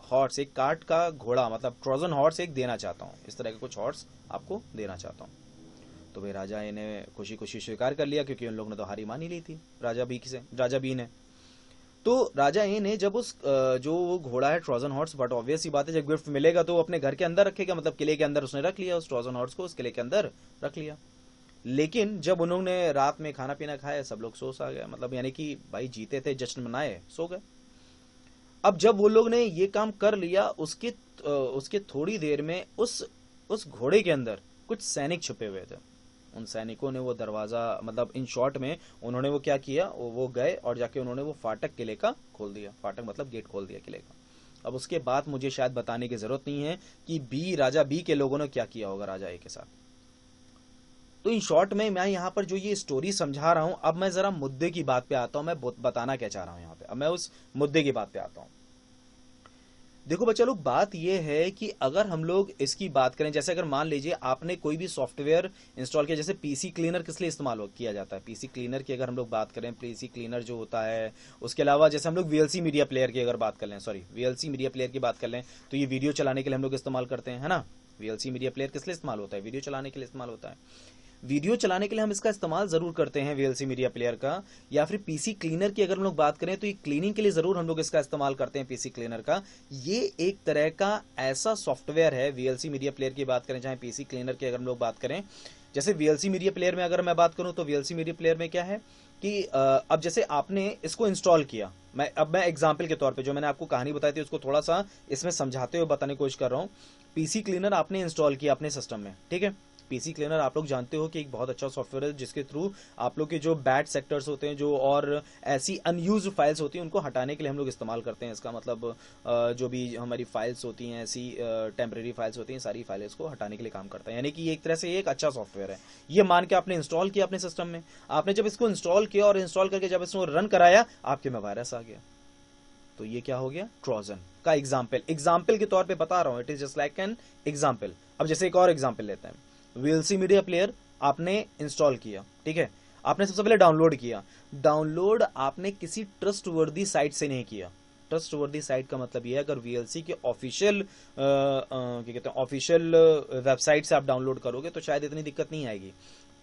हॉर्स, एक काठ का घोड़ा, मतलब ट्रोजन हॉर्स एक देना चाहता हूँ। इस तरह के कुछ हॉर्स आपको देना चाहता हूँ। तो भाई राजा ए ने खुशी खुशी स्वीकार कर लिया, क्योंकि उन लोगों ने तो हारी मान ही ली थी राजा बी ने। तो राजा ए ने जब उस जो वो घोड़ा है ट्रोजन हॉर्स, बट ऑब्वियस ही बात है, जब गिफ्ट मिलेगा तो वो अपने घर के अंदर रखेगा, मतलब किले के अंदर उसने रख लिया, उस ट्रोजन हॉर्स को उस किले के अंदर रख लिया। लेकिन जब उन्होंने रात में खाना पीना खाया, सब लोग सो सा गए, मतलब यानी कि भाई जीते थे, जश्न मनाए, सो गए। अब जब वो लोग ने ये काम कर लिया, उसके थोड़ी देर में उस घोड़े के अंदर कुछ सैनिक छुपे हुए थे। उन सैनिकों ने वो दरवाजा, मतलब इन शॉर्ट में उन्होंने वो क्या किया, वो गए और जाके उन्होंने वो फाटक किले का खोल दिया। फाटक मतलब गेट खोल दिया किले का। अब उसके बाद मुझे शायद बताने की जरूरत नहीं है कि राजा बी के लोगों ने क्या किया होगा राजा ए के साथ। तो इन शॉर्ट में मैं यहाँ पर जो ये स्टोरी समझा रहा हूं, अब मैं जरा मुद्दे की बात पे आता हूं, मैं बताना क्या चाह रहा हूं यहाँ पे। अब मैं उस मुद्दे की बात पे आता हूं। देखो बच्चा लोग, बात यह है कि अगर हम लोग इसकी बात करें, जैसे अगर मान लीजिए आपने कोई भी सॉफ्टवेयर इंस्टॉल किया, जैसे पीसी क्लीनर किस लिए इस्तेमाल किया जाता है, पीसी क्लीनर की अगर हम लोग बात करें, पीसी क्लीनर जो होता है, उसके अलावा जैसे हम लोग वीएलसी मीडिया प्लेयर की अगर बात कर लें, सॉरी वीएलसी मीडिया प्लेयर की बात कर लें, तो ये वीडियो चलाने के लिए हम लोग इस्तेमाल करते हैं, है ना। वीएलसी मीडिया प्लेयर किस लिए इस्तेमाल होता है, वीडियो चलाने के लिए इस्तेमाल होता है। वीडियो चलाने के लिए हम इसका इस्तेमाल जरूर करते हैं वीएलसी मीडिया प्लेयर का। या फिर पीसी क्लीनर की अगर हम लोग बात करें, तो ये क्लीनिंग के लिए जरूर हम लोग इसका इस्तेमाल करते हैं, पीसी क्लीनर का। ये एक तरह का ऐसा सॉफ्टवेयर है, वीएलसी मीडिया प्लेयर की बात करें चाहे पीसी क्लीनर की अगर हम लोग बात करें। जैसे वीएलसी मीडिया प्लेयर में अगर मैं बात करूं, तो वीएलसी मीडिया प्लेयर में क्या है कि अब जैसे आपने इसको इंस्टॉल किया, मैं एग्जाम्पल के तौर पे जो मैंने आपको कहानी बताई थी उसको थोड़ा सा इसमें समझाते हुए बताने की कोशिश कर रहा हूँ। पीसी क्लीनर आपने इंस्टॉल किया अपने सिस्टम में, ठीक है। पीसी क्लीनर आप लोग जानते हो कि एक बहुत अच्छा सॉफ्टवेयर है, जिसके थ्रू आप लोग के जो बैड सेक्टर्स होते हैं, जो और ऐसी अनयूज्ड फाइल्स होती हैं, उनको हटाने के लिए हम लोग इस्तेमाल करते हैं इसका। मतलब जो भी हमारी फाइल्स होती हैं, ऐसी टेम्परेरी फाइल्स होती हैं, सारी फाइल्स को हटाने के लिए काम करता है। यानी कि ये एक तरह से एक अच्छा सॉफ्टवेयर है। ये मान के आपने इंस्टॉल किया अपने सिस्टम में, आपने जब इसको इंस्टॉल किया और इंस्टॉल करके जब इसको रन कराया, आपके में वायरस आ गया। तो ये क्या हो गया, ट्रोजन का एग्जाम्पल के तौर पे बता रहा हूं, it is just like an example. अब जैसे एक और एग्जाम्पल लेते हैं, वीएलसी मीडिया प्लेयर आपने इंस्टॉल किया, ठीक है। आपने सबसे पहले डाउनलोड किया। डाउनलोड आपने किसी ट्रस्टवर्दी साइट से नहीं किया। ट्रस्टवर्दी साइट का मतलब यह है, अगर वीएलसी के ऑफिशियल क्या कहते हैं, ऑफिशियल वेबसाइट से आप डाउनलोड करोगे तो शायद इतनी दिक्कत नहीं आएगी।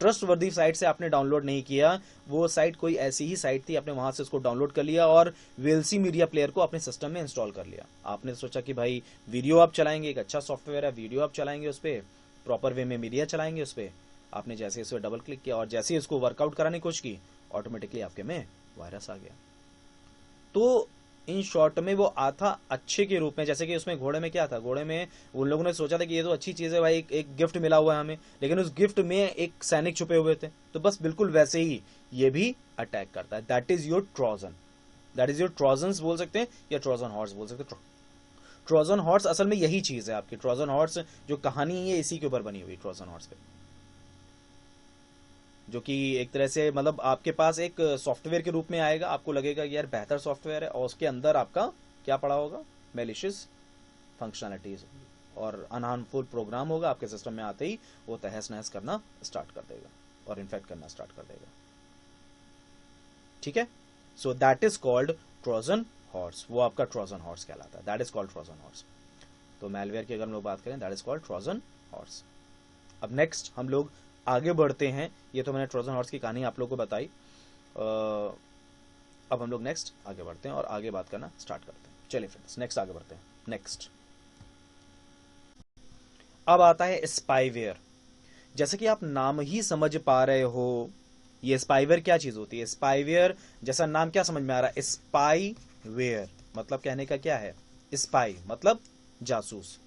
ट्रस्टवर्दी साइट से आपने डाउनलोड नहीं किया, वो साइट कोई ऐसी ही साइट थी, आपने वहां से उसको डाउनलोड कर लिया और वीएलसी मीडिया प्लेयर को अपने सिस्टम में इंस्टॉल कर लिया। आपने सोचा कि भाई वीडियो आप चलाएंगे, एक अच्छा सॉफ्टवेयर है, वीडियो आप चलाएंगे उस पर, प्रॉपर वे में मीडिया चलाएंगे उस पर। आपने जैसे इस पर डबल क्लिक किया और जैसे ही इसको वर्कआउट कराने की कोशिश की, ऑटोमेटिकली आपके में वायरस आ गया। तो इन शॉर्ट में वो आता अच्छे के रूप में, जैसे कि उसमें घोड़े में क्या था, घोड़े में उन लोगों ने सोचा था कि ये तो अच्छी चीज है भाई, एक गिफ्ट मिला हुआ है हमें, लेकिन उस गिफ्ट में एक सैनिक छुपे हुए थे। तो बस बिल्कुल वैसे ही ये भी अटैक करता है। That is your Trojan, that is your trojans बोल सकते हैं या ट्रोजन हॉर्स बोल सकते हैं। ट्रोजन हॉर्स असल में यही चीज है आपकी। ट्रोजन हॉर्स जो कहानी है इसी के ऊपर बनी हुई, ट्रोजन हॉर्स पे, जो कि एक तरह से मतलब आपके पास एक सॉफ्टवेयर के रूप में आएगा। आपको लगेगा कि यार बेहतर सॉफ्टवेयर है, और उसके अंदर आपका क्या पड़ा होगा, मैलिशियस फंक्शनलिटीज। और अनहार्मफुल प्रोग्राम होगा आपके सिस्टम में आते ही, वो तहस नहस करना स्टार्ट कर देगा और इन्फेक्ट करना स्टार्ट कर देगा। ठीक है, so that is called Trojan horse, वो आपका ट्रोजन हॉर्स कहलाता है, that is called Trojan horse. तो मैलवेयर की अगर हम लोग बात करें, that is called Trojan horse. अब नेक्स्ट हम लोग आगे बढ़ते हैं, ये तो मैंने ट्रोजन हॉर्स की कहानी आप लोगों को बताई, अब हम लोग नेक्स्ट आगे बढ़ते हैं और आगे बात करना स्टार्ट करते हैं। चलिए फ्रेंड्स नेक्स्ट आगे बढ़ते हैं। नेक्स्ट अब आता है स्पाईवेयर। जैसे कि आप नाम ही समझ पा रहे हो, ये स्पाईवेयर क्या चीज होती है। स्पाईवेयर जैसा नाम क्या समझ में आ रहा है, स्पाईवेयर मतलब कहने का क्या है, स्पाई मतलब जासूस।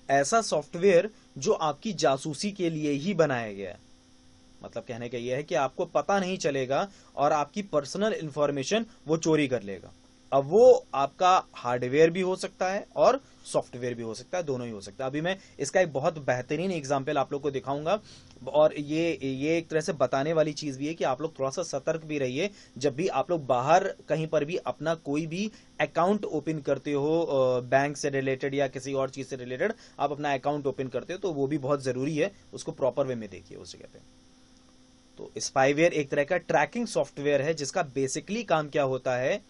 ऐसा सॉफ्टवेयर जो आपकी जासूसी के लिए ही बनाया गया है, मतलब कहने का यह है कि आपको पता नहीं चलेगा और आपकी पर्सनल इंफॉर्मेशन वो चोरी कर लेगा। अब वो आपका हार्डवेयर भी हो सकता है और सॉफ्टवेयर भी हो सकता है, दोनों ही हो सकता है। अभी मैं इसका एक बहुत बेहतरीन एग्जांपल आप लोग को दिखाऊंगा, और ये एक तरह से बताने वाली चीज भी है कि आप लोग थोड़ा सा सतर्क भी रहिए जब भी आप लोग बाहर कहीं पर भी अपना कोई भी अकाउंट ओपन करते हो, बैंक से रिलेटेड या किसी और चीज से रिलेटेड आप अपना अकाउंट ओपन करते हो, तो वो भी बहुत जरूरी है, उसको प्रॉपर वे में देखिए उस जगह पे। तो स्पाईवेयर एक तरह का ट्रैकिंग सॉफ्टवेयर है जिसका बेसिकली काम क्या होता है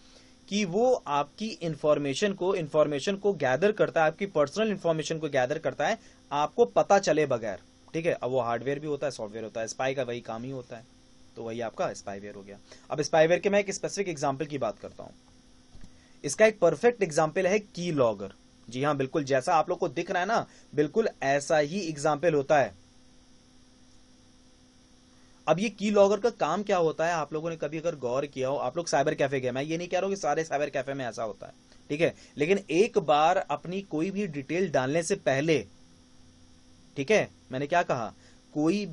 कि वो आपकी इंफॉर्मेशन को गैदर करता है, आपकी पर्सनल इंफॉर्मेशन को गैदर करता है आपको पता चले बगैर। ठीक है, अब वो हार्डवेयर भी होता है, सॉफ्टवेयर होता है, स्पाई का वही काम ही होता है, तो वही आपका स्पाईवेयर हो गया। अब स्पाईवेयर के मैं एक स्पेसिफिक एग्जांपल की बात करता हूं। इसका एक परफेक्ट एग्जांपल है की लॉगर। जी हाँ, बिल्कुल जैसा आप लोग को दिख रहा है ना, बिल्कुल ऐसा ही एग्जांपल होता है। अब ये की लॉगर का काम क्या होता है, आप लोगों ने कभी अगर गौर किया हो, आप लोग साइबर कैफे गए, मैं ये नहीं कह रहा हूं कि सारे साइबर कैफे में ऐसा होता है, ठीक है, लेकिन एक बार अपनी कोई भी डिटेल डालने से पहले, ठीक है, मैंने क्या कहा, कोई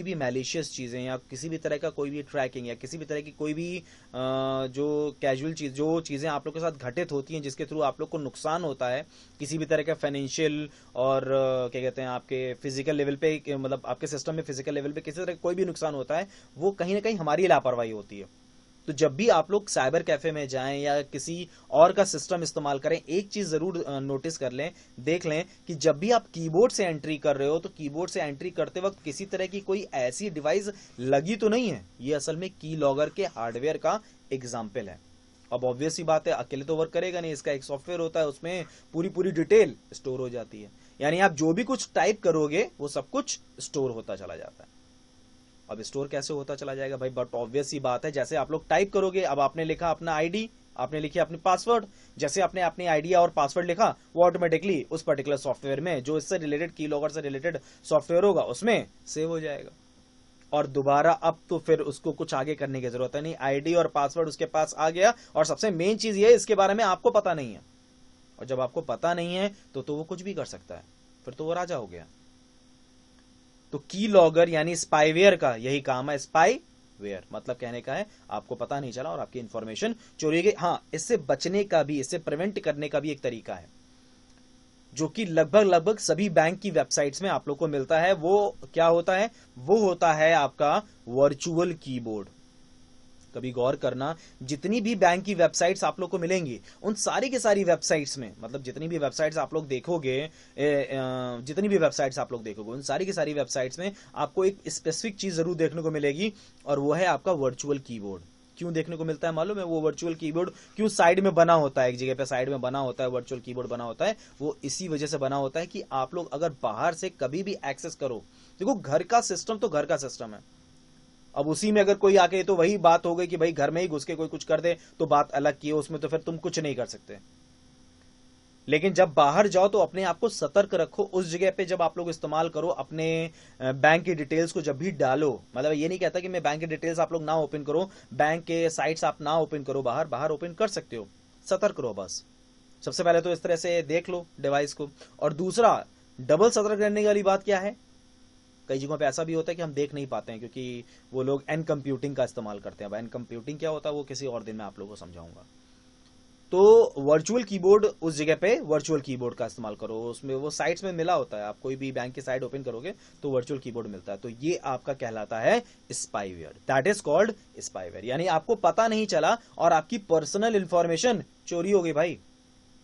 भी मैलिशियस चीजें या किसी भी तरह का कोई भी ट्रैकिंग या किसी भी तरह की कोई भी जो कैजुअल चीज, जो चीजें आप लोग के साथ घटित होती हैं जिसके थ्रू आप लोग को नुकसान होता है, किसी भी तरह का फाइनेंशियल और क्या कहते हैं आपके फिजिकल लेवल पे, मतलब आपके सिस्टम में फिजिकल लेवल पे किसी तरह का कोई भी नुकसान होता है, वो कहीं ना कहीं हमारी लापरवाही होती है। तो जब भी आप लोग साइबर कैफे में जाएं या किसी और का सिस्टम इस्तेमाल करें, एक चीज जरूर नोटिस कर लें, देख लें कि जब भी आप कीबोर्ड से एंट्री कर रहे हो तो कीबोर्ड से एंट्री करते वक्त किसी तरह की कोई ऐसी डिवाइस लगी तो नहीं है। ये असल में की लॉगर के हार्डवेयर का एग्जाम्पल है। अब ऑब्वियस ही बात है, अकेले तो वर्क करेगा नहीं, इसका एक सॉफ्टवेयर होता है, उसमें पूरी पूरी डिटेल स्टोर हो जाती है, यानी आप जो भी कुछ टाइप करोगे वो सब कुछ स्टोर होता चला जाता है। अब स्टोर कैसे होता चला जाएगा भाई, बट ऑब्वियस ही बात है, जैसे आप लोग टाइप करोगे, अब आपने लिखा अपना आईडी, आपने लिखी अपनी पासवर्ड, जैसे आपने अपनी आईडी और पासवर्ड लिखा, वो ऑटोमेटिकली उस पर्टिकुलर सॉफ्टवेयर में, जो इससे रिलेटेड की लॉगर से रिलेटेड सॉफ्टवेयर होगा, उसमें सेव हो जाएगा। और दोबारा अब तो फिर उसको कुछ आगे करने की जरूरत है नहीं, आईडी और पासवर्ड उसके पास आ गया। और सबसे मेन चीज ये है, इसके बारे में आपको पता नहीं है, और जब आपको पता नहीं है तो वो कुछ भी कर सकता है, फिर तो वो राजा हो गया। तो की लॉगर यानी स्पाईवेयर का यही काम है, स्पाईवेयर मतलब कहने का है आपको पता नहीं चला और आपकी इंफॉर्मेशन चोरी गई। हाँ, इससे बचने का भी, इससे प्रिवेंट करने का भी एक तरीका है, जो कि लगभग सभी बैंक की वेबसाइट्स में आप लोग को मिलता है। वो क्या होता है, वो होता है आपका वर्चुअल कीबोर्ड। कभी गौर करना, जितनी भी बैंक की वेबसाइट्स आप लोग को मिलेंगी, उन सारी की सारी वेबसाइट्स में, मतलब जितनी भी वेबसाइट्स आप लोग देखोगे, उन सारी की सारी वेबसाइट्स में आपको एक स्पेसिफिक चीज जरूर देखने को मिलेगी, और वो है आपका वर्चुअल कीबोर्ड। क्यों देखने को मिलता है मालूम है? वो वर्चुअल कीबोर्ड क्यों साइड में बना होता है, एक जगह पे साइड में बना होता है, वर्चुअल कीबोर्ड बना होता है, वो इसी वजह से बना होता है कि आप लोग अगर बाहर से कभी भी एक्सेस करो, देखो घर का सिस्टम तो घर का सिस्टम है, अब उसी में अगर कोई आके, तो वही बात हो गई कि भाई घर में ही घुस के कोई कुछ कर दे तो बात अलग की है, उसमें तो फिर तुम कुछ नहीं कर सकते। लेकिन जब बाहर जाओ तो अपने आप को सतर्क रखो, उस जगह पे जब आप लोग इस्तेमाल करो, अपने बैंक की डिटेल्स को जब भी डालो, मतलब ये नहीं कहता कि मैं बैंक की डिटेल्स आप लोग ना ओपन करो, बैंक के साइट्स आप ना ओपन करो, बाहर ओपन कर सकते हो, सतर्क रहो बस। सबसे पहले तो इस तरह से देख लो डिवाइस को। और दूसरा, डबल सतर्क रहने वाली बात क्या है, कई जगहों पे ऐसा भी होता है कि हम देख नहीं पाते हैं क्योंकि वो लोग एन कंप्यूटिंग का इस्तेमाल करते हैं। एन कंप्यूटिंग क्या होता है वो किसी और दिन में आप लोगों को समझाऊंगा। तो वर्चुअल कीबोर्ड, उस जगह पे वर्चुअल कीबोर्ड का इस्तेमाल करो, उसमें वो साइट्स में मिला होता है, आप कोई भी बैंक की साइट ओपन करोगे तो वर्चुअल कीबोर्ड मिलता है, तो ये आपका कहलाता है spyware, that is called spyware. यानी आपको पता नहीं चला और आपकी पर्सनल इंफॉर्मेशन चोरी हो गई भाई,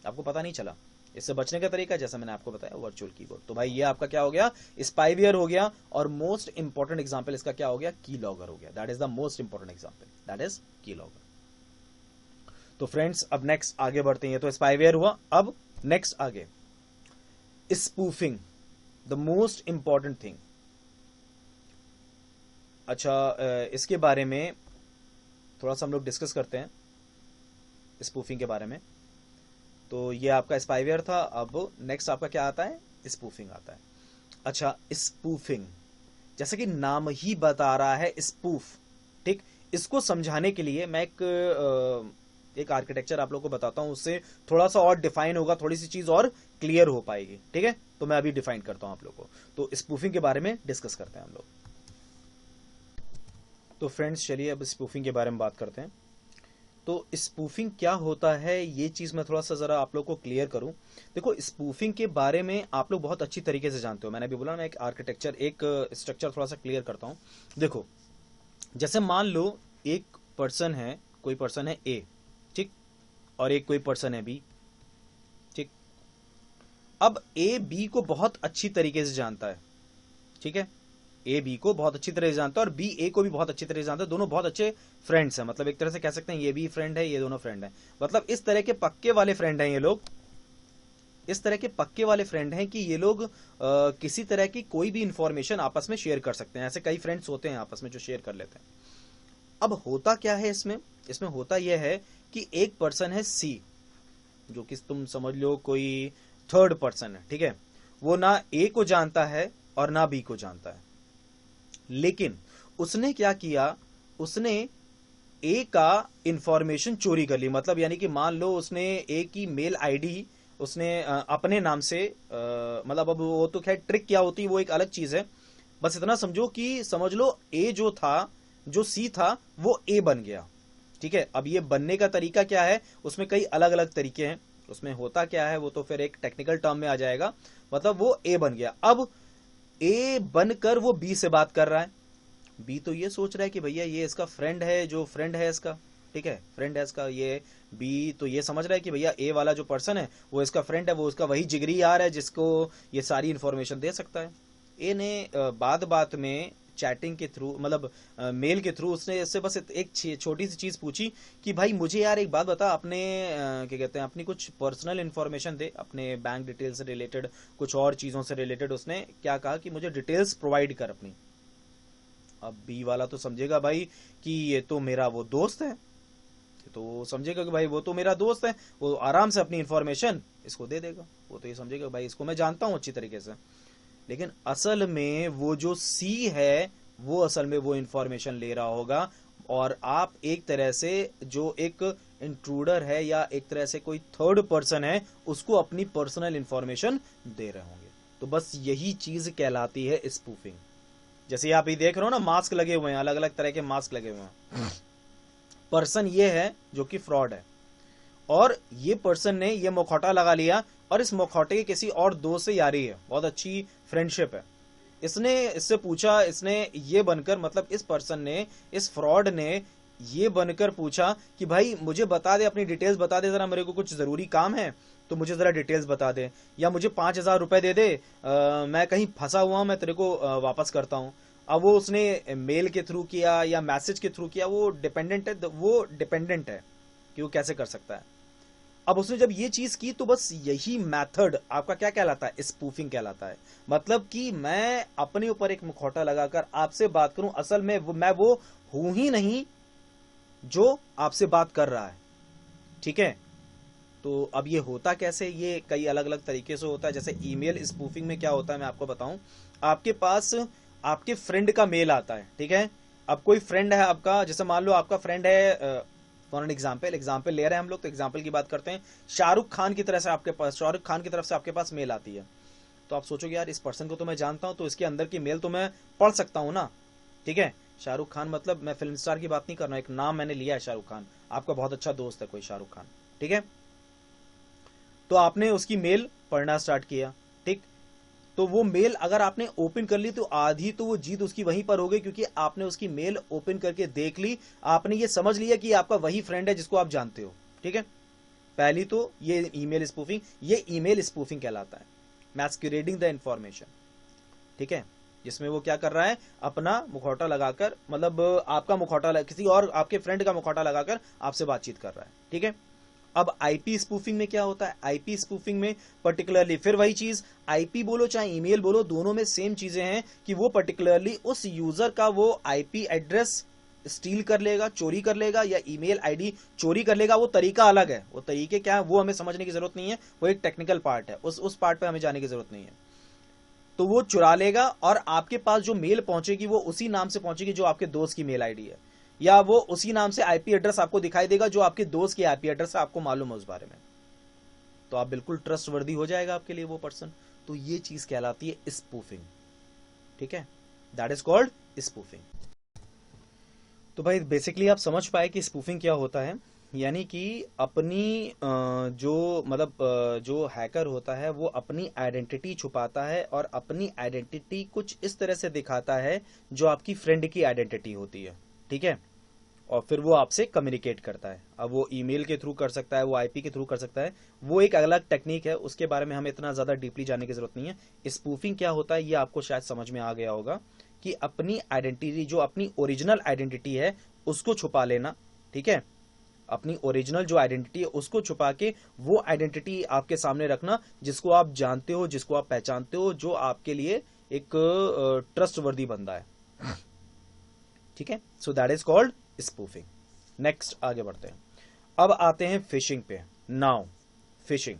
आपको पता नहीं चला, इससे बचने का तरीका जैसा मैंने आपको बताया वर्चुअल कीबोर्ड। तो भाई ये आपका क्या हो गया, स्पाईवेयर हो गया, और मोस्ट इंपॉर्टेंट एग्जांपल इसका क्या हो गया, कीलॉगर हो गया। That is the most important example, that is keylogger. तो फ्रेंड्स अब नेक्स्ट आगे बढ़ते हैं, तो स्पाईवेयर हुआ। अब नेक्स्ट आगे spoofing, the most important thing. अच्छा, इसके बारे में थोड़ा सा हम लोग डिस्कस करते हैं, स्पूफिंग के बारे में। तो ये आपका स्पाईवेयर था। अब नेक्स्ट आपका क्या आता है, स्पूफिंग आता है। अच्छा, स्पूफिंग जैसे कि नाम ही बता रहा है स्पूफ, ठीक। इसको समझाने के लिए मैं एक आर्किटेक्चर आप लोगों को बताता हूं, उससे थोड़ा सा और डिफाइन होगा, थोड़ी सी चीज और क्लियर हो पाएगी, ठीक है। तो मैं अभी डिफाइन करता हूं आप लोगों को। तो स्पूफिंग के बारे में डिस्कस करते हैं हम लोग। तो फ्रेंड्स चलिए अब स्पूफिंग के बारे में बात करते हैं। तो स्पूफिंग क्या होता है, ये चीज मैं थोड़ा सा जरा आप लोग को क्लियर करूं। देखो, स्पूफिंग के बारे में आप लोग बहुत अच्छी तरीके से जानते हो, मैंने अभी बोला ना, एक आर्किटेक्चर, एक स्ट्रक्चर थोड़ा सा क्लियर करता हूं। देखो, जैसे मान लो एक पर्सन है, कोई पर्सन है ए, ठीक, और एक कोई पर्सन है बी, ठीक। अब ए बी को बहुत अच्छी तरीके से जानता है, ठीक है। ए बी को बहुत अच्छी तरह से जानता है और बी ए को भी बहुत अच्छी तरह से जानता है। दोनों बहुत अच्छे फ्रेंड्स हैं, मतलब एक तरह से कह सकते हैं ये भी फ्रेंड है, ये दोनों फ्रेंड हैं। मतलब इस तरह के पक्के वाले फ्रेंड हैं ये लोग, इस तरह के पक्के वाले फ्रेंड हैं कि ये लोग किसी तरह की कोई भी इंफॉर्मेशन आपस में शेयर कर सकते हैं। ऐसे कई फ्रेंड्स होते हैं आपस में जो शेयर कर लेते हैं। अब होता क्या है इसमें, इसमें होता यह है कि एक पर्सन है सी, जो कि तुम समझ लो कोई थर्ड पर्सन है, ठीक है। वो ना ए को जानता है और ना बी को जानता है, लेकिन उसने क्या किया, उसने ए का इंफॉर्मेशन चोरी कर ली। मतलब यानी कि मान लो उसने ए की मेल आईडी उसने अपने नाम से, मतलब अब वो तो खैर ट्रिक क्या होती है वो एक अलग चीज है। बस इतना समझो कि समझ लो ए जो था, जो सी था, वो ए बन गया, ठीक है। अब ये बनने का तरीका क्या है, उसमें कई अलग अलग तरीके हैं। उसमें होता क्या है वो तो फिर एक टेक्निकल टर्म में आ जाएगा। मतलब वो ए बन गया। अब ए बनकर वो बी से बात कर रहा है। बी तो ये सोच रहा है कि भैया ये इसका फ्रेंड है, जो फ्रेंड है इसका, ठीक है, फ्रेंड है इसका। ये बी तो ये समझ रहा है कि भैया ए वाला जो पर्सन है वो इसका फ्रेंड है, वो उसका वही जिगरी यार है जिसको ये सारी इंफॉर्मेशन दे सकता है। ए ने बात बात में चैटिंग के थ्रू, मतलब मेल के थ्रू, उसने इससे बस एक छोटी सी चीज पूछी कि भाई मुझे यार एक बात बता, अपने क्या कहते हैं, अपनी कुछ पर्सनल इंफॉर्मेशन दे, अपने बैंक डिटेल से रिलेटेड, कुछ और चीजों से रिलेटेड। उसने क्या कहा कि मुझे डिटेल्स प्रोवाइड कर अपनी। अब बी वाला तो समझेगा भाई कि ये तो मेरा वो दोस्त है, तो समझेगा कि भाई वो तो मेरा दोस्त है, वो आराम से अपनी इंफॉर्मेशन इसको दे देगा। वो तो ये समझेगा भाई इसको मैं जानता हूं अच्छी तरीके से। लेकिन असल में वो जो सी है वो असल में वो इंफॉर्मेशन ले रहा होगा, और आप एक तरह से जो एक इंट्रूडर है या एक तरह से कोई थर्ड पर्सन है उसको अपनी पर्सनल इंफॉर्मेशन दे रहे होंगे। तो बस यही चीज कहलाती है स्पूफिंग। जैसे आप ये देख रहे हो ना, मास्क लगे हुए हैं, अलग अलग तरह के मास्क लगे हुए हैं। पर्सन ये है जो कि फ्रॉड है, और ये पर्सन ने ये मुखौटा लगा लिया, और इस मुखौटे के किसी और दोस्त से यारी है, बहुत अच्छी फ्रेंडशिप है। इसने इससे पूछा, इसने ये बनकर, मतलब इस पर्सन ने, इस फ्रॉड ने ये बनकर पूछा कि भाई मुझे बता दे, अपनी डिटेल्स बता दे जरा, मेरे को कुछ जरूरी काम है तो मुझे जरा डिटेल्स बता दे, या मुझे 5,000 रुपए दे दे, मैं कहीं फंसा हुआ हूं, मैं तेरे को वापस करता हूं। अब वो उसने मेल के थ्रू किया या मैसेज के थ्रू किया, वो डिपेंडेंट है कि वो कैसे कर सकता है। अब उसने जब ये चीज की तो बस यही मेथड आपका क्या कहलाता है, स्पूफिंग कहलाता है। मतलब कि मैं अपने ऊपर एक मुखौटा लगाकर आपसे बात करूं, असल में मैं वो हूं ही नहीं जो आपसे बात कर रहा है, ठीक है। तो अब ये होता कैसे, ये कई अलग अलग तरीके से होता है। जैसे ईमेल स्पूफिंग में क्या होता है मैं आपको बताऊं। आपके पास आपके फ्रेंड का मेल आता है, ठीक है। अब कोई फ्रेंड है आपका, जैसे मान लो आपका फ्रेंड है, फॉर एन एग्जाम्पल ले रहे हैं हम लोग, तो एग्जाम्पल की बात करते हैं। शाहरुख खान की तरफ से आपके पास मेल आती है। तो आप सोचोगे यार इस पर्सन को तो मैं जानता हूं, तो इसके अंदर की मेल तो मैं पढ़ सकता हूं ना, ठीक है। शाहरुख खान, मतलब मैं फिल्म स्टार की बात नहीं कर रहा हूं, एक नाम मैंने लिया है शाहरुख खान, आपका बहुत अच्छा दोस्त है कोई शाहरुख खान, ठीक है। तो आपने उसकी मेल पढ़ना स्टार्ट किया, ठीक। तो वो मेल अगर आपने ओपन कर ली तो आधी तो वो जीत उसकी वहीं पर हो गई, क्योंकि आपने उसकी मेल ओपन करके देख ली, आपने ये समझ लिया कि आपका वही फ्रेंड है जिसको आप जानते हो, ठीक है। पहली तो ये ईमेल स्पूफिंग, ये ईमेल स्पूफिंग कहलाता है, मैस्कुरेडिंग द इंफॉर्मेशन, ठीक है, जिसमें वो क्या कर रहा है, अपना मुखौटा लगाकर, मतलब आपका मुखौटा किसी और आपके फ्रेंड का मुखौटा लगाकर आपसे बातचीत कर रहा है, ठीक है। अब आईपी स्पूफिंग में क्या होता है, आईपी स्पूफिंग में पर्टिकुलरली फिर वही चीज, आईपी बोलो चाहे ईमेल बोलो, दोनों में सेम चीजें हैं कि वो पर्टिकुलरली उस यूजर का वो आईपी एड्रेस स्टील कर लेगा, चोरी कर लेगा, या ईमेल आईडी चोरी कर लेगा। वो तरीका अलग है, वो तरीके क्या है वो हमें समझने की जरूरत नहीं है, वो एक टेक्निकल पार्ट है, उस पार्ट पे हमें जाने की जरूरत नहीं है। तो वो चुरा लेगा और आपके पास जो मेल पहुंचेगी वो उसी नाम से पहुंचेगी जो आपके दोस्त की मेल आईडी है, या वो उसी नाम से आईपी एड्रेस आपको दिखाई देगा जो आपके दोस्त की आईपी एड्रेस है, आपको मालूम है उस बारे में, तो आप बिल्कुल ट्रस्टवर्दी हो जाएगा आपके लिए वो पर्सन। तो ये चीज कहलाती है स्पूफिंग, ठीक है, दैट इज कॉल्ड स्पूफिंग। तो भाई बेसिकली आप समझ पाए कि स्पूफिंग क्या होता है, यानी कि अपनी जो हैकर होता है वो अपनी आइडेंटिटी छुपाता है और अपनी आइडेंटिटी कुछ इस तरह से दिखाता है जो आपकी फ्रेंड की आइडेंटिटी होती है, ठीक है, और फिर वो आपसे कम्युनिकेट करता है। अब वो ईमेल के थ्रू कर सकता है, वो आईपी के थ्रू कर सकता है, वो एक अलग टेक्निक है, उसके बारे में हमें इतना ज्यादा डीपली जानने की जरूरत नहीं है। स्पूफिंग क्या होता है ये आपको शायद समझ में आ गया होगा कि अपनी आइडेंटिटी, जो अपनी ओरिजिनल आइडेंटिटी है उसको छुपा लेना, ठीक है, अपनी ओरिजिनल जो आइडेंटिटी है उसको छुपा के वो आइडेंटिटी आपके सामने रखना जिसको आप जानते हो, जिसको आप पहचानते हो, जो आपके लिए एक ट्रस्टवर्दी बंदा है, ठीक है। So that is called spoofing. Next आगे बढ़ते हैं, अब आते हैं फिशिंग पे। नाउ फिशिंग,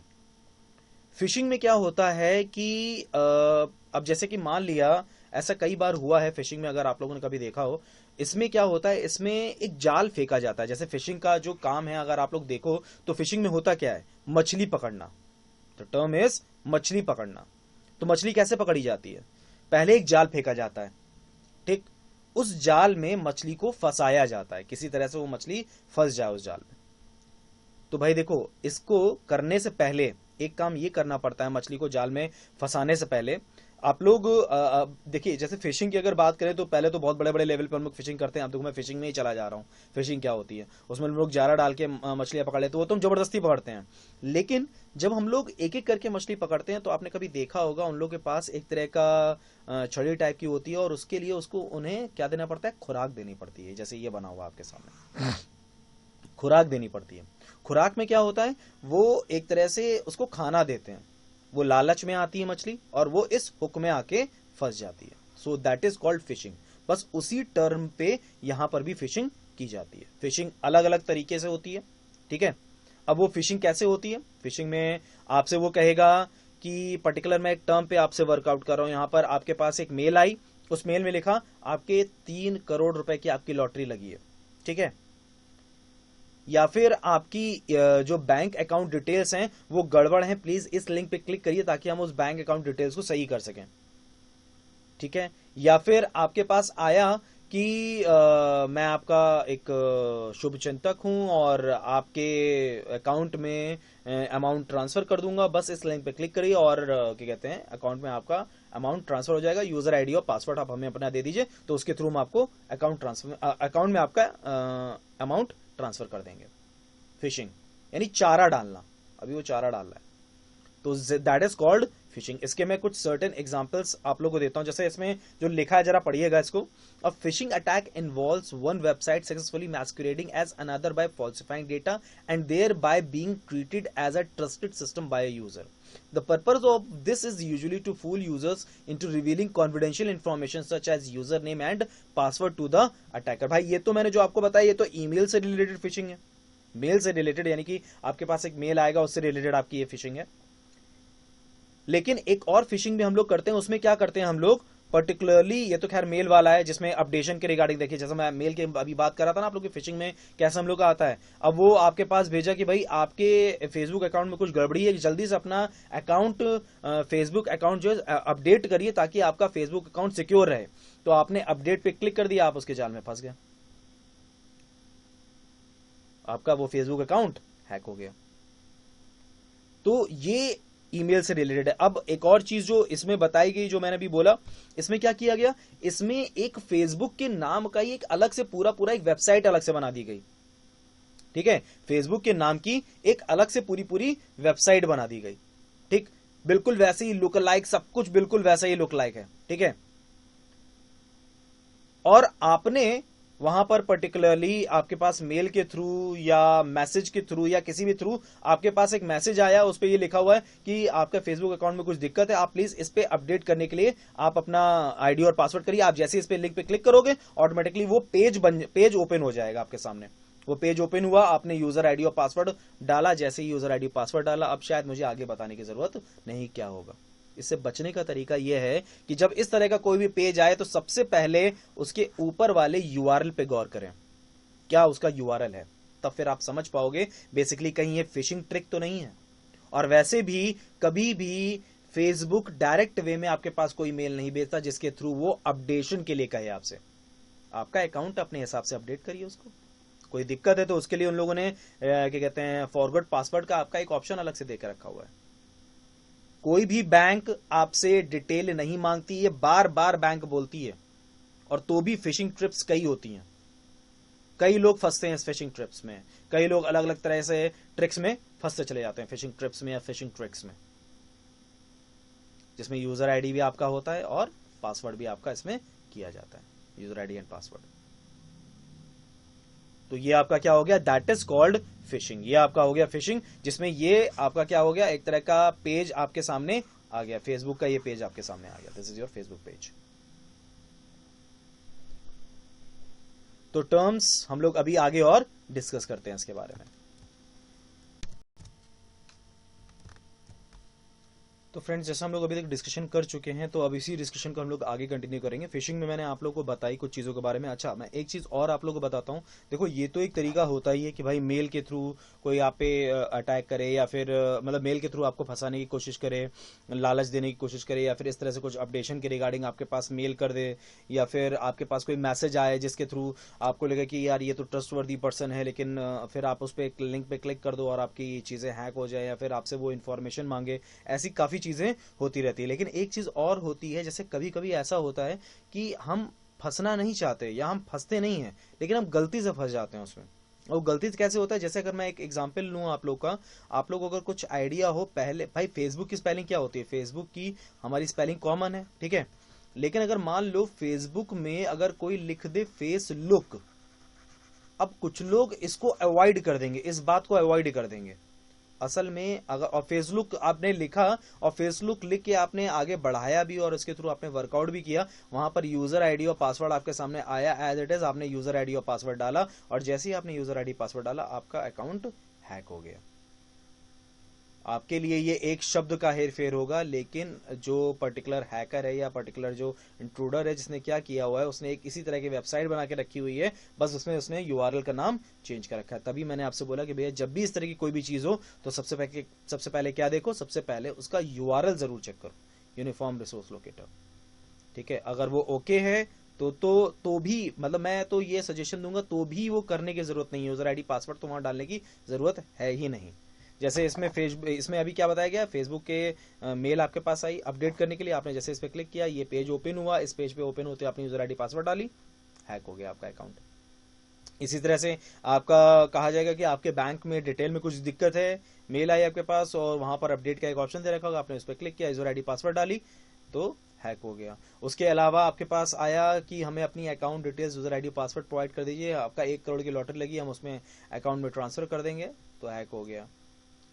फिशिंग में क्या होता है कि अब जैसे कि मान लिया, ऐसा कई बार हुआ है फिशिंग में, अगर आप लोगों ने कभी देखा हो, इसमें क्या होता है, इसमें एक जाल फेंका जाता है। जैसे फिशिंग का जो काम है अगर आप लोग देखो तो फिशिंग में होता क्या है, मछली पकड़ना, द टर्म इज मछली पकड़ना। तो मछली कैसे पकड़ी जाती है, पहले एक जाल फेंका जाता है, ठीक, उस जाल में मछली को फंसाया जाता है, किसी तरह से वो मछली फंस जाए उस जाल में। तो भाई देखो, इसको करने से पहले एक काम ये करना पड़ता है, मछली को जाल में फंसाने से पहले आप लोग देखिए, जैसे फिशिंग की अगर बात करें तो पहले तो बहुत बड़े बड़े लेवल पर हम लोग फिशिंग करते हैं। अब देखो मैं फिशिंग में ही चला जा रहा हूँ, फिशिंग क्या होती है, उसमें हम लोग जारा डाल के मछलियां पकड़ लेते, वो तो हम जबरदस्ती पकड़ते हैं। लेकिन जब हम लोग एक एक करके मछली पकड़ते हैं तो आपने कभी देखा होगा उन लोगों के पास एक तरह का छड़ी टाइप की होती है, और उसके लिए उसको उन्हें क्या देना पड़ता है, खुराक देनी पड़ती है। जैसे ये बना हुआ आपके सामने, खुराक देनी पड़ती है। खुराक में क्या होता है, वो एक तरह से उसको खाना देते हैं, वो लालच में आती है मछली और वो इस हुक में आके फंस जाती है। So that is called fishing. बस उसी टर्म पे यहां पर भी फिशिंग की जाती है। फिशिंग अलग अलग तरीके से होती है, ठीक है। अब वो फिशिंग कैसे होती है, फिशिंग में आपसे वो कहेगा कि पर्टिकुलर मैं एक टर्म पे आपसे वर्कआउट कर रहा हूं, यहां पर आपके पास एक मेल आई, उस मेल में लिखा आपके 3 करोड़ रुपए की आपकी लॉटरी लगी है, ठीक है, या फिर आपकी जो बैंक अकाउंट डिटेल्स हैं वो गड़बड़ हैं, प्लीज इस लिंक पे क्लिक करिए ताकि हम उस बैंक अकाउंट डिटेल्स को सही कर सकें, ठीक है। या फिर आपके पास आया कि मैं आपका एक शुभ चिंतक हूं और आपके अकाउंट में अमाउंट ट्रांसफर कर दूंगा, बस इस लिंक पे क्लिक करिए और क्या कहते हैं, अकाउंट में आपका अमाउंट ट्रांसफर हो जाएगा, यूजर आईडी और पासवर्ड आप हमें अपना दे दीजिए, तो उसके थ्रू हम आपको अकाउंट में आपका अमाउंट ट्रांसफर कर देंगे। फिशिंग यानी चारा डालना, अभी वो चारा डाल रहा है, तो दैट इज कॉल्ड फिशिंग। इसके मैं कुछ सर्टेन एग्जांपल्स आप लोगों को देता हूं, जैसे इसमें जो लिखा है जरा पढ़िएगा इसको। A phishing attack involves one website successfully masquerading as another by falsifying data and thereby being treated as a trusted system by a user. The purpose of this is usually to fool users into revealing confidential information such as username and password to the attacker। भाई ये तो मैंने जो आपको बताया ये तो email से रिलेटेड फिशिंग है, मेल से रिलेटेड, यानी कि आपके पास एक मेल आएगा उससे रिलेटेड आपकी ये फिशिंग है। लेकिन एक और फिशिंग भी हम लोग करते हैं, उसमें क्या करते हैं हम लोग पर्टिकुलरली, ये तो खैर मेल वाला है जिसमें अपडेशन के रिगार्डिंग देखिए, जैसे मैं मेल के अभी बात कर रहा था ना आप लोग की फिशिंग में कैसे हम लोग का आता है। अब वो आपके पास भेजा कि भाई आपके फेसबुक अकाउंट में कुछ गड़बड़ी है, जल्दी से अपना अकाउंट फेसबुक अकाउंट जो है अपडेट करिए ताकि आपका फेसबुक अकाउंट सिक्योर रहे। तो आपने अपडेट पे क्लिक कर दिया, आप उसके जाल में फंस गए, आपका वो फेसबुक अकाउंट हैक हो गया। तो ये ईमेल से रिलेटेड है। अब एक और चीज जो इसमें बताई गई, जो मैंने अभी बोला, इसमें क्या किया गया, इसमें एक फेसबुक के नाम का ही एक अलग से पूरा एक वेबसाइट अलग से बना दी गई, ठीक है, फेसबुक के नाम की एक अलग से पूरी पूरी वेबसाइट बना दी गई, ठीक, बिल्कुल वैसे ही लुक लाइक, सब कुछ बिल्कुल वैसा ही लुक लाइक है, ठीक है। और आपने वहां पर पर्टिकुलरली आपके पास मेल के थ्रू या मैसेज के थ्रू या किसी भी थ्रू आपके पास एक मैसेज आया, उस पर ये लिखा हुआ है कि आपका फेसबुक अकाउंट में कुछ दिक्कत है, आप प्लीज इस पे अपडेट करने के लिए आप अपना आईडी और पासवर्ड करिए। आप जैसे इस पे लिंक पे क्लिक करोगे ऑटोमेटिकली वो पेज ओपन हो जाएगा आपके सामने। वो पेज ओपन हुआ, आपने यूजर आईडी और पासवर्ड डाला, जैसे ही यूजर आईडी पासवर्ड डाला, अब शायद मुझे आगे बताने की जरूरत नहीं क्या होगा। इससे बचने का तरीका यह है कि जब इस तरह का कोई भी पेज आए तो सबसे पहले उसके ऊपर वाले यूआरएल पे गौर करें, क्या उसका यूआरएल है, तब फिर आप समझ पाओगे बेसिकली कहीं ये फिशिंग ट्रिक तो नहीं है। और वैसे भी कभी भी फेसबुक डायरेक्ट वे में आपके पास कोई मेल नहीं भेजता जिसके थ्रू वो अपडेशन के लिए कहे आपसे। आपका अकाउंट अपने हिसाब से अपडेट करिए उसको। कोई दिक्कत है तो उसके लिए उन लोगों ने क्या कहते हैं फॉरगॉट पासवर्ड का आपका एक ऑप्शन अलग से देकर रखा हुआ है। कोई भी बैंक आपसे डिटेल नहीं मांगती, ये बार बार बैंक बोलती है, और तो भी फिशिंग ट्रिप्स कई होती हैं। कई लोग फंसते हैं इस फिशिंग ट्रिप्स में, कई लोग अलग अलग तरह से ट्रिक्स में फंसते चले जाते हैं, फिशिंग ट्रिप्स में या फिशिंग ट्रिक्स में, जिसमें यूजर आईडी भी आपका होता है और पासवर्ड भी आपका इसमें किया जाता है, यूजर आईडी एंड पासवर्ड। तो ये आपका क्या हो गया, दैट इज कॉल्ड फिशिंग। ये आपका हो गया फिशिंग, जिसमें ये आपका क्या हो गया, एक तरह का पेज आपके सामने आ गया, फेसबुक का ये पेज आपके सामने आ गया, this is your Facebook page. तो टर्म्स हम लोग अभी आगे और डिस्कस करते हैं इसके बारे में। तो फ्रेंड्स, जैसा हम लोग अभी तक डिस्कशन कर चुके हैं, तो अब इसी डिस्कशन को हम लोग आगे कंटिन्यू करेंगे। फिशिंग में मैंने आप लोगों को बताई कुछ चीज़ों के बारे में। अच्छा, मैं एक चीज़ और आप लोगों को बताता हूँ। देखो, ये तो एक तरीका होता ही है कि भाई मेल के थ्रू कोई आप पे अटैक करे, या फिर मतलब मेल के थ्रू आपको फंसाने की कोशिश करे, लालच देने की कोशिश करे, या फिर इस तरह से कुछ अपडेशन के रिगार्डिंग आपके पास मेल कर दे, या फिर आपके पास कोई मैसेज आए जिसके थ्रू आपको लगे कि यार ये तो ट्रस्टवर्दी पर्सन है, लेकिन फिर आप उस पर एक लिंक पे क्लिक कर दो और आपकी चीज़ें हैक हो जाए, या फिर आपसे वो इन्फॉर्मेशन मांगे। ऐसी काफ़ी चीज़ें होती रहती है। लेकिन एक चीज और होती है, जैसे कभी कभी ऐसा होता है कि हम फंसना नहीं चाहते, या हम फंसते नहीं हैं, लेकिन हम गलती से फंस जाते हैं उसमें। और गलती से कैसे होता है, जैसे अगर मैं एक एग्जांपल लूं आप लोग का, आप लोग अगर कुछ आइडिया हो, पहले भाई फेसबुक की स्पेलिंग क्या होती है, फेसबुक की हमारी स्पेलिंग कॉमन है, ठीक है। लेकिन अगर मान लो फेसबुक में अगर कोई लिख दे फेस लुक, अब कुछ लोग इसको अवॉइड कर देंगे, इस बात को अवॉइड कर देंगे। असल में अगर और फेसलुक आपने लिखा और फेसलुक लिख के आपने आगे बढ़ाया भी और इसके थ्रू आपने वर्कआउट भी किया, वहां पर यूजर आईडी और पासवर्ड आपके सामने आया एज इट इज, आपने यूजर आईडी और पासवर्ड डाला, और जैसे ही आपने यूजर आईडी पासवर्ड डाला आपका अकाउंट हैक हो गया। आपके लिए ये एक शब्द का हेर फेर होगा, लेकिन जो पर्टिकुलर हैकर है या पर्टिकुलर जो इंट्रूडर है, जिसने क्या किया हुआ है, उसने एक इसी तरह की वेबसाइट बना के रखी हुई है, बस उसमें उसने यूआरएल का नाम चेंज कर रखा है। तभी मैंने आपसे बोला कि भैया जब भी इस तरह की कोई भी चीज हो तो सबसे पहले क्या देखो, सबसे पहले उसका यूआरएल जरूर चेक करो, यूनिफॉर्म रिसोर्स लोकेटर, ठीक है। अगर वो ओके है तो भी मतलब मैं तो ये सजेशन दूंगा, तो भी वो करने की जरूरत नहीं है, यूजर आईडी पासवर्ड तो वहां डालने की जरूरत है ही नहीं। जैसे इसमें अभी क्या बताया गया, फेसबुक के मेल आपके पास आई अपडेट करने के लिए, आपने जैसे इस पे क्लिक किया, ये पेज ओपन हुआ, इस पेज पे ओपन होते आपने यूजर आईडी पासवर्ड डाली, हैक हो गया आपका अकाउंट। इसी तरह से आपका कहा जाएगा कि आपके बैंक में डिटेल में कुछ दिक्कत है, मेल आई आपके पास और वहां पर अपडेट का एक ऑप्शन दे रखा होगा, आपने उस पर क्लिक किया, यूजर आईडी पासवर्ड डाली, तो हैक हो गया। उसके अलावा आपके पास आया कि हमें अपनी account details user ID password provide कर दीजिए, आपका 1 करोड़ की लॉटरी लगी, हम उसमें अकाउंट में ट्रांसफर कर देंगे, तो हैक हो गया,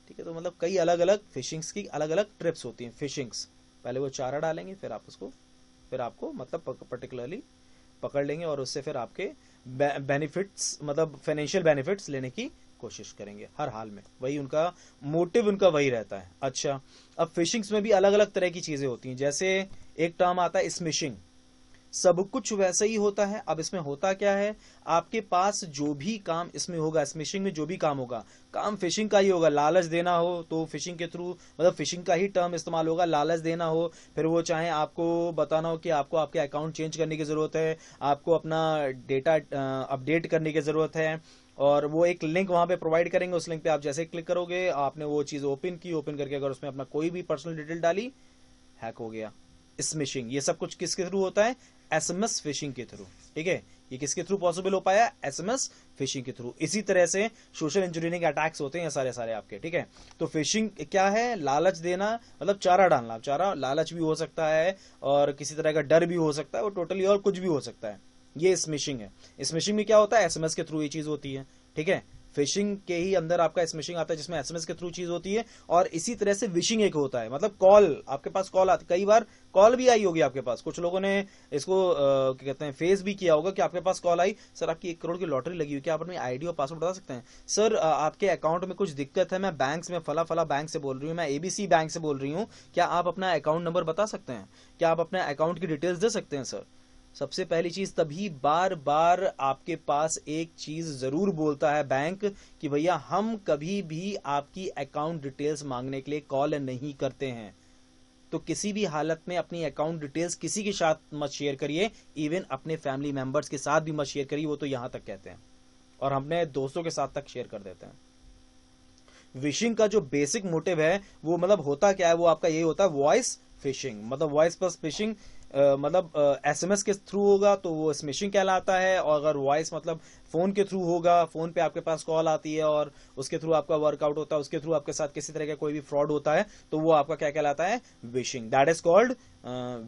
ठीक है। तो मतलब कई अलग अलग फिशिंग्स की अलग अलग ट्रिप्स होती हैं। फिशिंग्स पहले वो चारा डालेंगे, फिर आपको मतलब पर्टिकुलरली पकड़ लेंगे और उससे फिर आपके बेनिफिट्स मतलब फाइनेंशियल बेनिफिट्स लेने की कोशिश करेंगे हर हाल में, वही उनका मोटिव उनका वही रहता है। अच्छा, अब फिशिंग्स में भी अलग अलग तरह की चीजें होती हैं, जैसे एक टर्म आता है स्मिशिंग, सब कुछ वैसा ही होता है। अब इसमें होता क्या है, आपके पास जो भी काम इसमें होगा, स्मिशिंग में जो भी काम होगा, काम फिशिंग का ही होगा। लालच देना हो तो फिशिंग के थ्रू मतलब फिशिंग का ही टर्म इस्तेमाल होगा। लालच देना हो, फिर वो चाहे आपको बताना हो कि आपको आपके अकाउंट चेंज करने की जरूरत है, आपको अपना डेटा अपडेट करने की जरूरत है, और वो एक लिंक वहां पे प्रोवाइड करेंगे, उस लिंक पे आप जैसे क्लिक करोगे, आपने वो चीज ओपन की, ओपन करके अगर उसमें अपना कोई भी पर्सनल डिटेल डाली, हैक हो गया। स्मिशिंग ये सब कुछ किसके थ्रू होता है, एसएमएस फिशिंग के थ्रू, ठीक है। ये किसके थ्रू पॉसिबल हो पाया? एसएमएस फिशिंग के थ्रू। इसी तरह से सोशल इंजीनियरिंग अटैक्स होते हैं सारे सारे आपके, ठीक है। तो फिशिंग क्या है? लालच देना, मतलब चारा डालना। चारा लालच भी हो सकता है और किसी तरह का डर भी हो सकता है, वो टोटली और कुछ भी हो सकता है। ये स्मिशिंग है। स्मिशिंग में क्या होता है? एसएमएस के थ्रू ये चीज होती है, ठीक है। फिशिंग के ही अंदर आपका स्मिशिंग आता है जिसमें एसएमएस के थ्रू चीज होती है। और इसी तरह से विशिंग एक होता है, मतलब कॉल, आपके पास कॉल आती, कई बार कॉल भी आई होगी आपके पास। कुछ लोगों ने इसको क्या कहते हैं, फेस भी किया होगा कि आपके पास कॉल आई, सर आपकी 1 करोड़ की लॉटरी लगी हुई, क्या आप अपनी आईडी और पासवर्ड बता सकते हैं? सर आपके अकाउंट में कुछ दिक्कत है, मैं बैंक में फला फला बैंक से बोल रही हूँ, मैं एबीसी बैंक से बोल रही हूँ, क्या आप अपना अकाउंट नंबर बता सकते हैं? क्या आप अपने अकाउंट की डिटेल्स दे सकते हैं सर? सबसे पहली चीज, तभी बार बार आपके पास एक चीज जरूर बोलता है बैंक कि भैया हम कभी भी आपकी अकाउंट डिटेल्स मांगने के लिए कॉल नहीं करते हैं। तो किसी भी हालत में अपनी अकाउंट डिटेल्स किसी के साथ मत शेयर करिए, इवन अपने फैमिली मेंबर्स के साथ भी मत शेयर करिए, वो तो यहां तक कहते हैं, और हमने दोस्तों के साथ तक शेयर कर देते हैं। विशिंग का जो बेसिक मोटिव है वो मतलब होता क्या है, वो आपका यही होता है, वॉइस फिशिंग। मतलब वॉइस प्लस फिशिंग, मतलब एसएमएस के थ्रू होगा तो वो स्मिशिंग कहलाता है, और अगर वॉइस मतलब फोन के थ्रू होगा, फोन पे आपके पास कॉल आती है और उसके थ्रू आपका वर्कआउट होता है, उसके थ्रू आपके साथ किसी तरह का कोई भी फ्रॉड होता है, तो वो आपका क्या कहलाता है? Wishing. That is called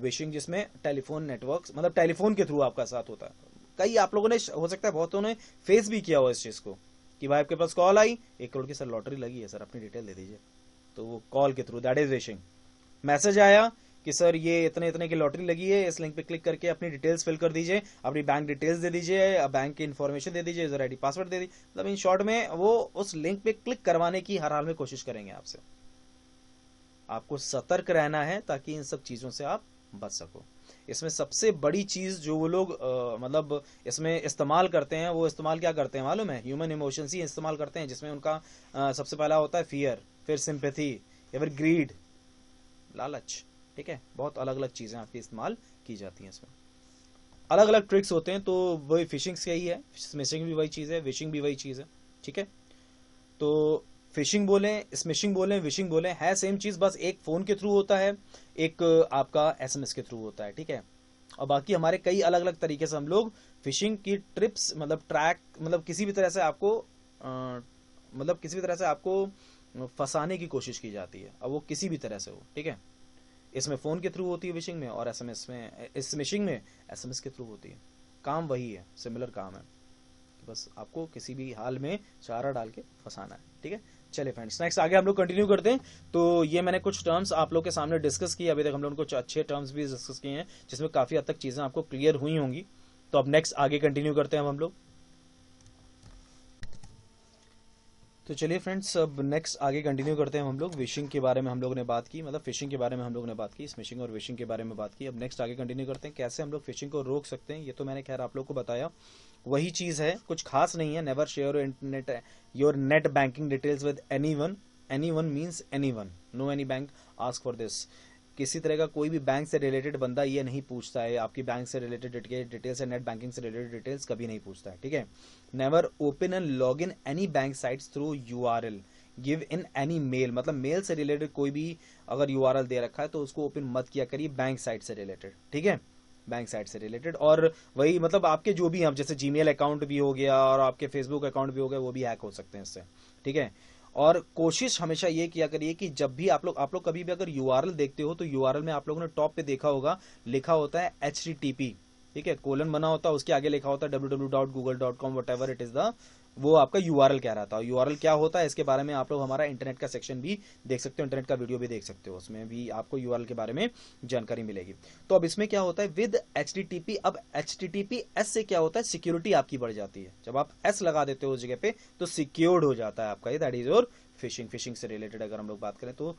wishing, जिसमें टेलीफोन नेटवर्क, मतलब टेलीफोन के थ्रू आपका साथ होता है। कई आप लोगों ने, हो सकता है बहुतों ने फेस भी किया हो इस चीज को कि भाई आपके पास कॉल आई, 1 करोड़ की सर लॉटरी लगी है, सर अपनी डिटेल दे दीजिए, तो वो कॉल के through, that is wishing. Message आया कि सर ये इतने इतने की लॉटरी लगी है, इस लिंक पे क्लिक करके अपनी डिटेल्स फिल कर दीजिए, अपनी बैंक डिटेल्स दे दीजिए, बैंक की इन्फॉर्मेशन दे दीजिए, यूजर आईडी पासवर्ड दे दीजिए। मतलब इन शॉर्ट में वो उस लिंक पे क्लिक करवाने की हर हाल में कोशिश करेंगे आपसे। आपको सतर्क रहना है ताकि इन सब चीजों से आप बच सको। इसमें सबसे बड़ी चीज जो वो लोग मतलब इसमें इस्तेमाल करते हैं, वो इस्तेमाल क्या करते हैं मालूम है? ह्यूमन इमोशंस ही इस्तेमाल करते हैं, जिसमें उनका सबसे पहला होता है फियर, फिर सिंपैथी, या फिर ग्रीड, लालच, ठीक है। बहुत अलग अलग चीजें आपकी इस्तेमाल की जाती हैं इसमें, अलग अलग ट्रिक्स होते हैं। तो वही फिशिंग से ही है, स्मिशिंग भी वही चीज है, विशिंग भी वही चीज है, ठीक है। तो फिशिंग बोले, स्मिशिंग बोले, विशिंग बोले, है सेम चीज, बस एक फोन के थ्रू होता है, एक आपका एसएमएस के थ्रू होता है, ठीक है। और बाकी हमारे कई अलग अलग तरीके से हम लोग फिशिंग की ट्रिप्स, मतलब ट्रैक, मतलब किसी भी तरह से आपको मतलब किसी भी तरह से आपको फंसाने की कोशिश की जाती है, अब वो किसी भी तरह से हो, ठीक है। इसमें फोन के थ्रू होती है विशिंग में, और एसएमएस में, इस मिशिंग में एसएमएस के थ्रू होती है। काम वही है, सिमिलर काम है, बस आपको किसी भी हाल में चारा डाल के फंसाना है, ठीक है। चलिए फ्रेंड्स, नेक्स्ट आगे हम लोग कंटिन्यू करते हैं। तो ये मैंने कुछ टर्म्स आप लोग के सामने डिस्कस किए, अभी तक हम लोग कुछ अच्छे टर्म्स भी डिस्कस किए हैं जिसमें काफी हद तक चीजें आपको क्लियर हुई होंगी। तो अब नेक्स्ट आगे कंटिन्यू करते हैं हम लोग। तो चलिए फ्रेंड्स, अब नेक्स्ट आगे कंटिन्यू करते हैं हम लोग। विशिंग के बारे में हम लोगों ने बात की, मतलब फिशिंग के बारे में हम लोगों ने बात की, स्मिशिंग और विशिंग के बारे में बात की। अब नेक्स्ट आगे कंटिन्यू करते हैं, कैसे हम लोग फिशिंग को रोक सकते हैं। ये तो मैंने खैर आप लोग को बताया, वही चीज है, कुछ खास नहीं है। Never share your net banking details with anyone. Anyone means anyone, no any bank ask for this. किसी तरह का कोई भी बैंक से रिलेटेड बंदा ये नहीं पूछता है, आपकी बैंक से रिलेटेड डिटेल्स या नेट बैंकिंग से रिलेटेड डिटेल्स कभी नहीं पूछता है, ठीक है। Never open and log in any bank sites through URL give in any mail. मतलब मेल से रिलेटेड कोई भी अगर यूआरएल दे रखा है तो उसको ओपन मत किया करिए बैंक साइट से रिलेटेड, ठीक है। बैंक साइट से रिलेटेड, और वही मतलब आपके जो भी, आप जैसे जीमेल अकाउंट भी हो गया और आपके फेसबुक अकाउंट भी हो गया, वो भी हैक हो सकते हैं इससे, ठीक है। और कोशिश हमेशा ये किया करिए कि जब भी आप लोग कभी भी अगर यूआरएल देखते हो तो यूआरएल में आप लोगों ने टॉप पे देखा होगा, लिखा होता है HTTP, ठीक है, कोलन बना होता है, उसके आगे लिखा होता है www.google.com, whatever it is the, वो आपका यूआरएल कह रहा था। यूआरएल क्या होता है इसके बारे में आप लोग हमारा इंटरनेट का सेक्शन भी देख सकते हो, इंटरनेट का वीडियो भी देख सकते हो, उसमें भी आपको यूआरएल के बारे में जानकारी मिलेगी। तो अब इसमें क्या होता है विद HTTP, अब HTTP S से क्या होता है, सिक्योरिटी आपकी बढ़ जाती है। जब आप S लगा देते हो उस जगह पे तो सिक्योर्ड हो जाता है आपका, ये that is your fishing. Phishing से रिलेटेड अगर हम लोग बात करें तो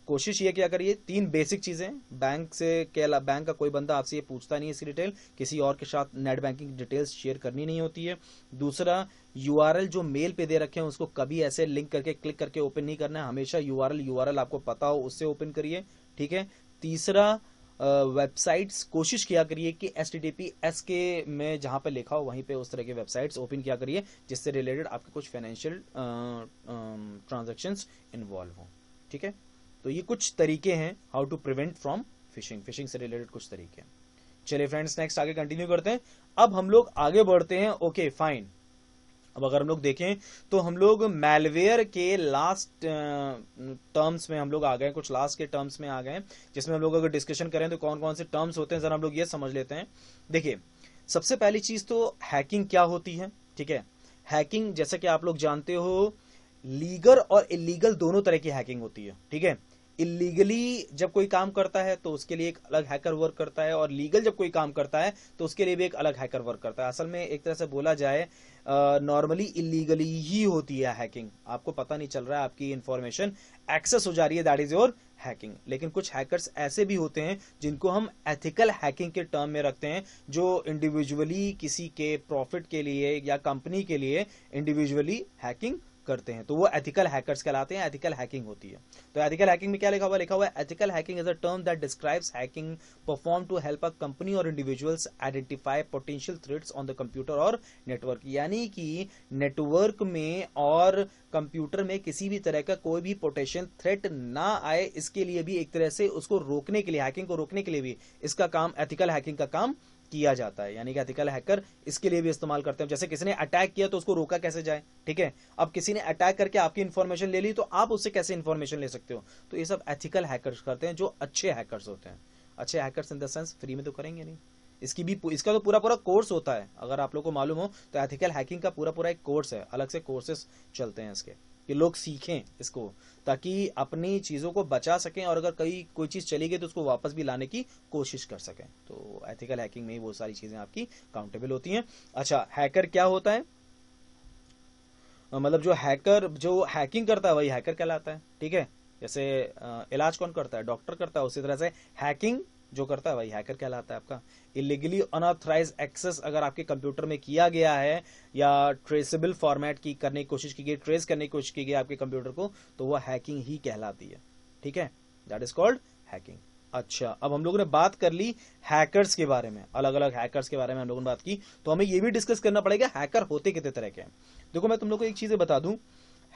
कोशिश ये क्या करिए, 3 बेसिक चीजें, बैंक से क्या, बैंक का कोई बंदा आपसे ये पूछता नहीं है इसकी डिटेल, किसी और के साथ नेट बैंकिंग डिटेल्स शेयर करनी नहीं होती है। दूसरा, यूआरएल जो मेल पे दे रखे हैं उसको कभी ऐसे लिंक करके क्लिक करके ओपन नहीं करना है, हमेशा यूआरएल आपको पता हो उससे ओपन करिए, ठीक है। तीसरा, वेबसाइट्स कोशिश किया करिए कि HTTPS के में जहां पे लिखा हो वहीं पे उस तरह के वेबसाइट्स ओपन किया करिए जिससे रिलेटेड आपके कुछ फाइनेंशियल ट्रांजैक्शंस इन्वॉल्व हो, ठीक है। तो ये कुछ तरीके हैं how to prevent from phishing, phishing से रिलेटेड कुछ तरीके हैं। चलिए फ्रेंड्स, नेक्स्ट आगे कंटिन्यू करते हैं। अब हम लोग आगे बढ़ते हैं। Okay fine. अब अगर हम लोग देखें तो हम लोग मैलवेयर के लास्ट टर्म्स में हम लोग आ गए, कुछ लास्ट के टर्म्स में आ गए, जिसमें हम लोग अगर डिस्कशन करें तो कौन कौन से टर्म्स होते हैं जरा हम लोग ये समझ लेते हैं। देखिए, सबसे पहली चीज तो हैकिंग क्या होती है। ठीक है, हैकिंग जैसा कि आप लोग जानते हो, लीगल और इलीगल दोनों तरह की हैकिंग होती है। ठीक है, इलीगली जब कोई काम करता है तो उसके लिए एक अलग हैकर वर्क करता है, और लीगल जब कोई काम करता है तो उसके लिए भी एक अलग हैकर वर्क करता है। असल में एक तरह से बोला जाए, नॉर्मली इलीगली ही होती है हैकिंग, आपको पता नहीं चल रहा है, आपकी इंफॉर्मेशन एक्सेस हो जा रही है, दैट इज योर हैकिंग। लेकिन कुछ हैकर्स ऐसे भी होते हैं जिनको हम एथिकल हैकिंग के टर्म में रखते हैं, जो इंडिविजुअली किसी के प्रॉफिट के लिए या कंपनी के लिए इंडिविजुअली हैकिंग करते हैं, तो वो एथिकल हैकर्स कहलाते हैं, एथिकल हैकिंग होती है। तो एथिकल हैकिंग में क्या लिखा हुआ है, ethical hacking is a term that describes hacking perform to help a company और individuals identify potential threats on the computer और नेटवर्क। यानी कि नेटवर्क में और कंप्यूटर में किसी भी तरह का कोई भी पोटेंशियल थ्रेट ना आए, इसके लिए भी एक तरह से उसको रोकने के लिए, हैकिंग को रोकने के लिए भी इसका काम, एथिकल हैकिंग का काम किया जाता है। यानी कि एथिकल हैकर इसके लिए भी इस्तेमाल करते हैं। जैसे किसी ने अटैक किया तो उसको रोका कैसे जाए। ठीक है, अब किसी ने अटैक करके आपकी इंफॉर्मेशन ले ली तो आप उससे कैसे इंफॉर्मेशन ले सकते हो, तो ये सब एथिकल हैकर्स करते हैं, जो अच्छे हैकर्स होते हैं। अच्छे hackers in the sense free में तो करेंगे नहीं, इसका तो पूरा पूरा कोर्स होता है। अगर आप लोग को मालूम हो तो एथिकल हैकिंग का पूरा पूरा एक कोर्स है, अलग से कोर्सेस चलते हैं इसके, कि लोग सीखें इसको, ताकि अपनी चीजों को बचा सकें, और अगर कोई चीज चली गई तो उसको वापस भी लाने की कोशिश कर सकें। तो एथिकल हैकिंग में ही वो सारी चीजें आपकी काउंटेबल होती हैं। अच्छा, हैकर क्या होता है, मतलब जो हैकिंग करता है वही हैकर कहलाता है। ठीक है, जैसे इलाज कौन करता है, डॉक्टर करता है, उसी तरह से हैकिंग जो करता है वही हैकर कहलाता है आपका। इलीगली अनऑथराइज एक्सेस अगर आपके कंप्यूटर में किया गया है, या ट्रेसेबल फॉर्मेट की करने की कोशिश की गई, ट्रेस करने की कोशिश की गई आपके कंप्यूटर को, तो वह हैकिंग ही कहलाती है। ठीक है, दैट इज कॉल्ड हैकिंग। अच्छा, अब हम लोगों ने बात कर ली हैकर्स के बारे में, अलग अलग हैकर्स के बारे में हम लोगों ने बात की, तो हमें यह भी डिस्कस करना पड़ेगा हैकर होते कितने तरह के हैं। देखो, मैं तुम लोग को एक चीज बता दूं,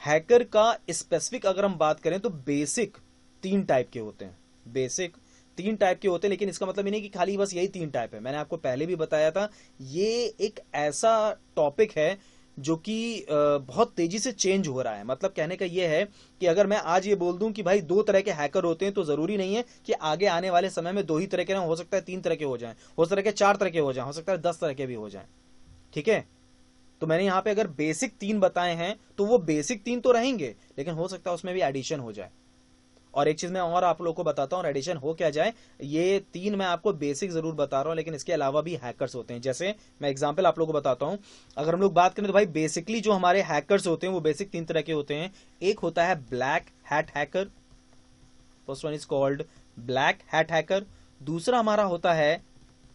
हैकर का स्पेसिफिक अगर हम बात करें तो बेसिक 3 टाइप के होते हैं। बेसिक 3 टाइप के होते हैं, लेकिन इसका मतलब ये नहीं कि खाली बस यही 3 टाइप है। मैंने आपको पहले भी बताया था, ये एक ऐसा टॉपिक है जो कि बहुत तेजी से चेंज हो रहा है। मतलब कहने का ये है कि अगर मैं आज ये बोल दूं कि भाई 2 तरह के हैकर होते हैं, तो जरूरी नहीं है कि आगे आने वाले समय में 2 ही तरह के ना, हो सकता है 3 तरह के हो जाएं, हो सकता है 4 तरह के हो जाएं, हो सकता है 10 तरह के भी हो जाएं। ठीक है, तो मैंने यहां पे अगर बेसिक 3 बताए हैं तो वो बेसिक 3 तो रहेंगे, लेकिन हो सकता है उसमें भी एडिशन हो जाए। और एक चीज मैं और आप लोगों को बताता हूं, एडिशन हो क्या जाए, ये 3 मैं आपको बेसिक जरूर बता रहा हूं, लेकिन इसके अलावा भी हैकर्स होते हैं। जैसे मैं एग्जांपल आप लोगों को बताता हूं, अगर हम लोग बात करें तो भाई बेसिकली जो हमारे हैकर्स होते हैं वो बेसिक 3 तरह के होते हैं। एक होता है black hat hacker, first one is called black hat hacker. दूसरा हमारा होता है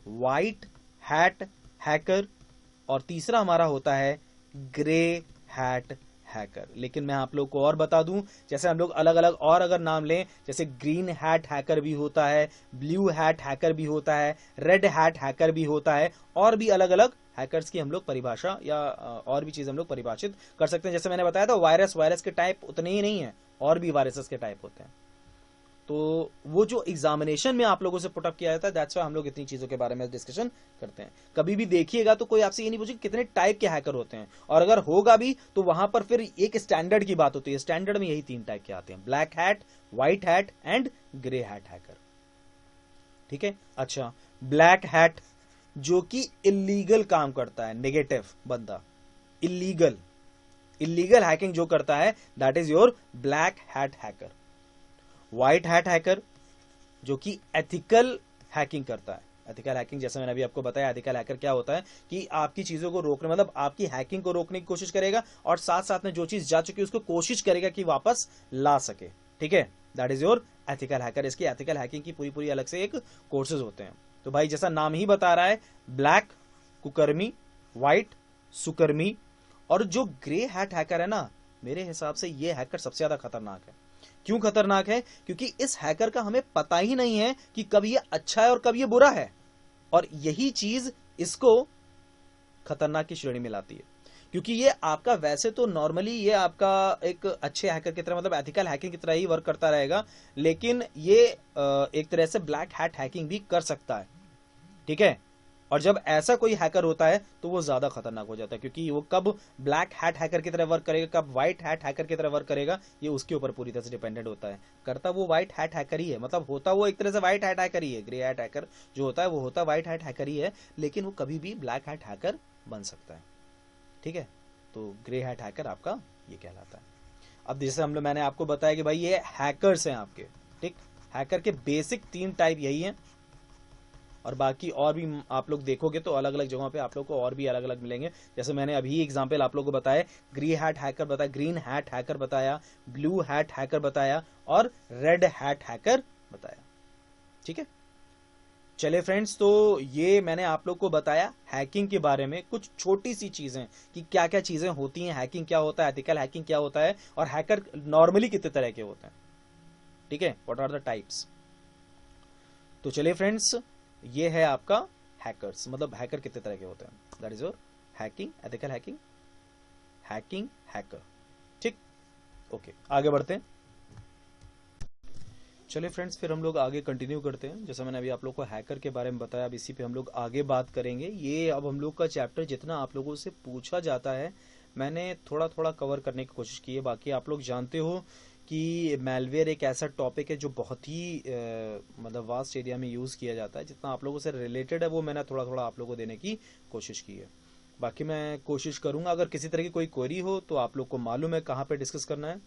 व्हाइट हैट हैकर, और तीसरा हमारा होता है ग्रे हैट हैकर। लेकिन मैं आप लोग को और बता दूं, जैसे हम लोग अलग अलग और अगर नाम लें, जैसे ग्रीन हैट हैकर भी होता है, ब्लू हैट हैकर भी होता है, रेड हैट हैकर भी होता है, और भी अलग अलग हैकर्स की हम लोग परिभाषा या और भी चीज हम लोग परिभाषित कर सकते हैं। जैसे मैंने बताया था, वायरस के टाइप उतने ही नहीं है, और भी वायरसेस के टाइप होते हैं। तो वो जो एग्जामिनेशन में आप लोगों से पुटअप किया जाता है, दैट्स व्हाई हम लोग इतनी चीजों के बारे में डिस्कशन करते हैं। कभी भी देखिएगा तो कोई आपसे ये नहीं पूछे कितने टाइप के हैकर होते हैं, और अगर होगा भी तो वहां पर फिर एक स्टैंडर्ड की बात होती है। स्टैंडर्ड में यही 3 टाइप के आते हैं, black hat, white hat and grey hat hacker. ठीक है, अच्छा, ब्लैक हैट जो कि इलीगल काम करता है, नेगेटिव बंदा, इलीगल हैकिंग जो करता है, that is your black hat hacker. White hat hacker जो कि एथिकल हैकिंग करता है। एथिकल हैकिंग जैसे मैंने अभी आपको बताया, एथिकल हैकर क्या होता है कि आपकी चीजों को रोकने, मतलब आपकी हैकिंग को रोकने की कोशिश करेगा, और साथ साथ में जो चीज जा चुकी है उसको कोशिश करेगा कि वापस ला सके। ठीक है, that is your ethical hacker. इसकी एथिकल हैकिंग की पूरी अलग से एक कोर्सेज होते हैं। तो भाई जैसा नाम ही बता रहा है, ब्लैक कुकर्मी, व्हाइट सुकर्मी, और जो ग्रे हैट हैकर है ना, मेरे हिसाब से ये हैकर सबसे ज्यादा खतरनाक है। क्यों खतरनाक है? क्योंकि इस हैकर का हमें पता ही नहीं है कि कब ये अच्छा है और कब ये बुरा है, और यही चीज इसको खतरनाक की श्रेणी में लाती है। क्योंकि ये आपका वैसे तो नॉर्मली ये आपका एक अच्छे हैकर की तरह, मतलब एथिकल हैकिंग की तरह ही वर्क करता रहेगा, लेकिन ये एक तरह से ब्लैक हैट हैकिंग भी कर सकता है। ठीक है। और जब ऐसा कोई हैकर होता है तो वो ज्यादा खतरनाक हो जाता है, क्योंकि वो कब ब्लैक हैट हैकर की तरह वर्क करेगा, कब व्हाइट हैट हैकर की तरह वर्क करेगा, ये उसके ऊपर पूरी तरह से डिपेंडेंट होता है। करता वो व्हाइट हैट हैकर ही है, मतलब होता वो एक तरह से व्हाइट हैट हैकर ही है। ग्रे हैट हैकर जो होता है वो होता व्हाइट हैट हैकर ही है, लेकिन वो कभी भी ब्लैक हैट हैकर बन सकता है। ठीक है, तो ग्रे हैट हैकर आपका ये कहलाता है। अब जैसे हम लोग, मैंने आपको बताया कि भाई ये हैकर्स हैं आपके, ठीक। हैकर के बेसिक 3 टाइप यही हैं, और बाकी और भी आप लोग देखोगे तो अलग अलग जगहों पे आप लोग को और भी अलग अलग मिलेंगे। जैसे मैंने अभी एग्जांपल आप लोगों को बताया, ग्रे हैट हैकर बताया, ग्रीन हैट हैकर बताया, ब्लू हैट हैकर बताया, और रेड हैट हैकर बताया। ठीक है, चले फ्रेंड्स, तो ये मैंने आप लोग को बताया हैकिंग के बारे में कुछ छोटी सी चीजें, कि क्या क्या चीजें होती हैं, हैकिंग क्या होता है, एथिकल हैकिंग क्या होता है, और हैकर नॉर्मली कितने तरह के होते हैं। ठीक है, व्हाट आर द टाइप्स। तो चलिए फ्रेंड्स, ये है आपका हैकर्स, मतलब हैकर कितने तरह के होते हैं। That is your hacking, ethical hacking, hacking, hacker. ठीक, ओके, आगे बढ़ते हैं। चलिए फ्रेंड्स, फिर हम लोग आगे कंटिन्यू करते हैं। जैसा मैंने अभी आप लोग को हैकर के बारे में बताया, अब इसी पे हम लोग आगे बात करेंगे। ये अब हम लोग का चैप्टर जितना आप लोगों से पूछा जाता है, मैंने थोड़ा थोड़ा कवर करने की कोशिश की है। बाकी आप लोग जानते हो कि मैलवेयर एक ऐसा टॉपिक है जो बहुत ही मतलब वास्ट एरिया में यूज़ किया जाता है। जितना आप लोगों से रिलेटेड है वो मैंने थोड़ा थोड़ा आप लोगों को देने की कोशिश की है। बाकी मैं कोशिश करूंगा, अगर किसी तरह की कोई क्वेरी हो तो आप लोग को मालूम है कहाँ पे डिस्कस करना है।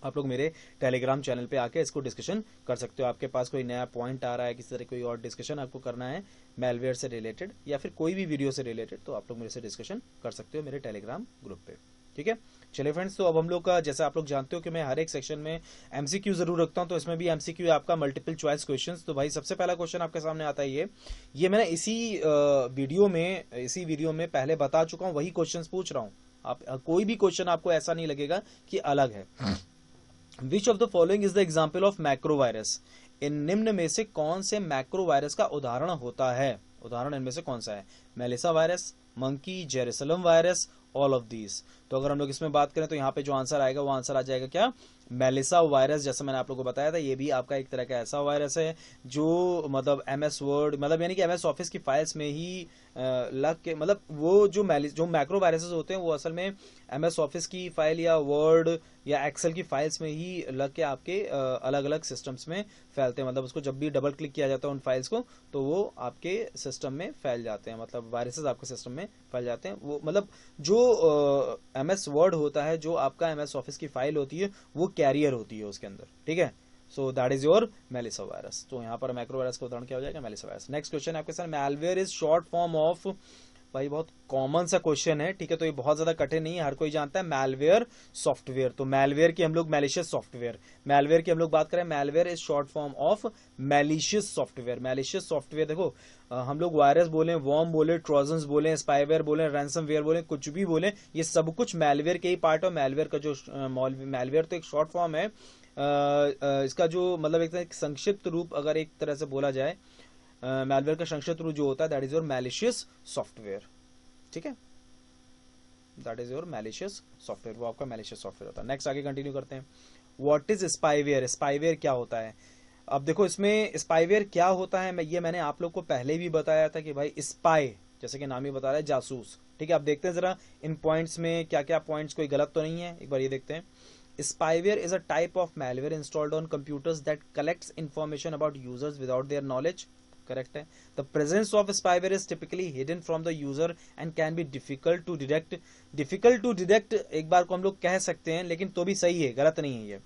आप लोग मेरे टेलीग्राम चैनल पे आके इसको डिस्कशन कर सकते हो। आपके पास कोई नया पॉइंट आ रहा है, किसी तरह कोई और डिस्कशन आपको करना है मैलवेयर से रिलेटेड या फिर कोई भी वीडियो से रिलेटेड, तो आप लोग मेरे से डिस्कशन कर सकते हो मेरे टेलीग्राम ग्रुप पे। ठीक है, चलिए फ्रेंड्स, तो अब हम लोग का, जैसे आप लोग जानते हो कि मैं हर एक सेक्शन में एमसीक्यू जरूर रखता हूं, तो इसमें भी एमसीक्यू है आपका, मल्टीपल चॉइस क्वेश्चंस। तो भाई सबसे पहला क्वेश्चन आपके सामने आता है ये मैंने इसी वीडियो में पहले बता चुका हूं, वही क्वेश्चंस पूछ रहा हूं। आप कोई भी क्वेश्चन आपको ऐसा नहीं लगेगा कि अलग है। Which of the following is the example of macro virus. इन निम्न में से कौन से मैक्रो वायरस का उदाहरण होता है, उदाहरण इनमें से कौन सा है। Melissa virus, monkey, Jerusalem virus, all of these. तो अगर हम लोग इसमें बात करें तो यहाँ पे जो आंसर आएगा वो आंसर आ जाएगा क्या, मेलिसा वायरस। जैसे मैंने आप लोगों को बताया था, ये भी आपका एक तरह का ऐसा वायरस है जो मतलब MS वर्ड, मतलब यानी कि MS ऑफिस की फाइल्स में ही लग के, मतलब वो जो मैक्रो वायरसेस होते हैं वो असल में MS ऑफिस की फाइल या वर्ड या एक्सेल की फाइल्स में ही लग के आपके अलग अलग सिस्टम्स में फैलते हैं। मतलब उसको जब भी डबल क्लिक किया जाता है उन फाइल्स को, तो वो आपके सिस्टम में फैल जाते हैं, मतलब वायरसेस आपके सिस्टम में फैल जाते हैं। वो मतलब जो MS वर्ड होता है, जो आपका MS ऑफिस की फाइल होती है, वो कैरियर होती है उसके अंदर। ठीक है, so that is your Melissa virus. तो यहाँ पर मैक्रो वायरस का उदाहरण क्या हो जाएगा, मेलिसा वायरस। नेक्स्ट क्वेश्चन आपके साथ, malware is short form of. भाई बहुत कॉमन सा क्वेश्चन है, ठीक है, तो ये बहुत ज्यादा कठिन नहीं है, हर कोई जानता है। मैलवेयर सॉफ्टवेयर, तो मैलवेयर की हम लोग मैलिशियस सॉफ्टवेयर, मैलवेयर की हम लोग बात करें, malware is short form of malicious software. Malicious software देखो, हम लोग वायरस बोले, वॉर्म बोले, ट्रोजन्स बोले, स्पाईवेयर बोले, रैंसमवेयर बोले, कुछ भी बोले, ये सब कुछ मैलवेयर के ही पार्ट है। मैलवेयर का जो मैलवेयर तो एक शॉर्ट फॉर्म है, इसका जो मतलब एक संक्षिप्त रूप अगर एक तरह से बोला जाए, मैलवेयर का संक्षिप्त रूप जो होता है that is your malicious software. ठीक है, that is your malicious software, वो आपका मैलिशियस सॉफ्टवेयर होता है। नेक्स्ट आगे कंटिन्यू करते हैं। व्हाट इज स्पाईवेयर, स्पाईवेयर क्या होता है। अब देखो इसमें स्पाईवेयर क्या होता है, मैंने आप लोग को पहले भी बताया था कि भाई स्पाई, जैसे कि नाम ही बता रहा है, जासूस। ठीक है, आप देखते हैं जरा इन पॉइंट्स में क्या क्या पॉइंट्स, कोई गलत तो नहीं है, एक बार ये देखते हैं। Spyware is a type of malware installed on computers that collects information about users without their knowledge. Correct है। The presence of spyware is typically hidden from the user and can be difficult to detect. Difficult to detect एक बार को हम लोग कह सकते हैं, लेकिन तो भी सही है, गलत नहीं है ये।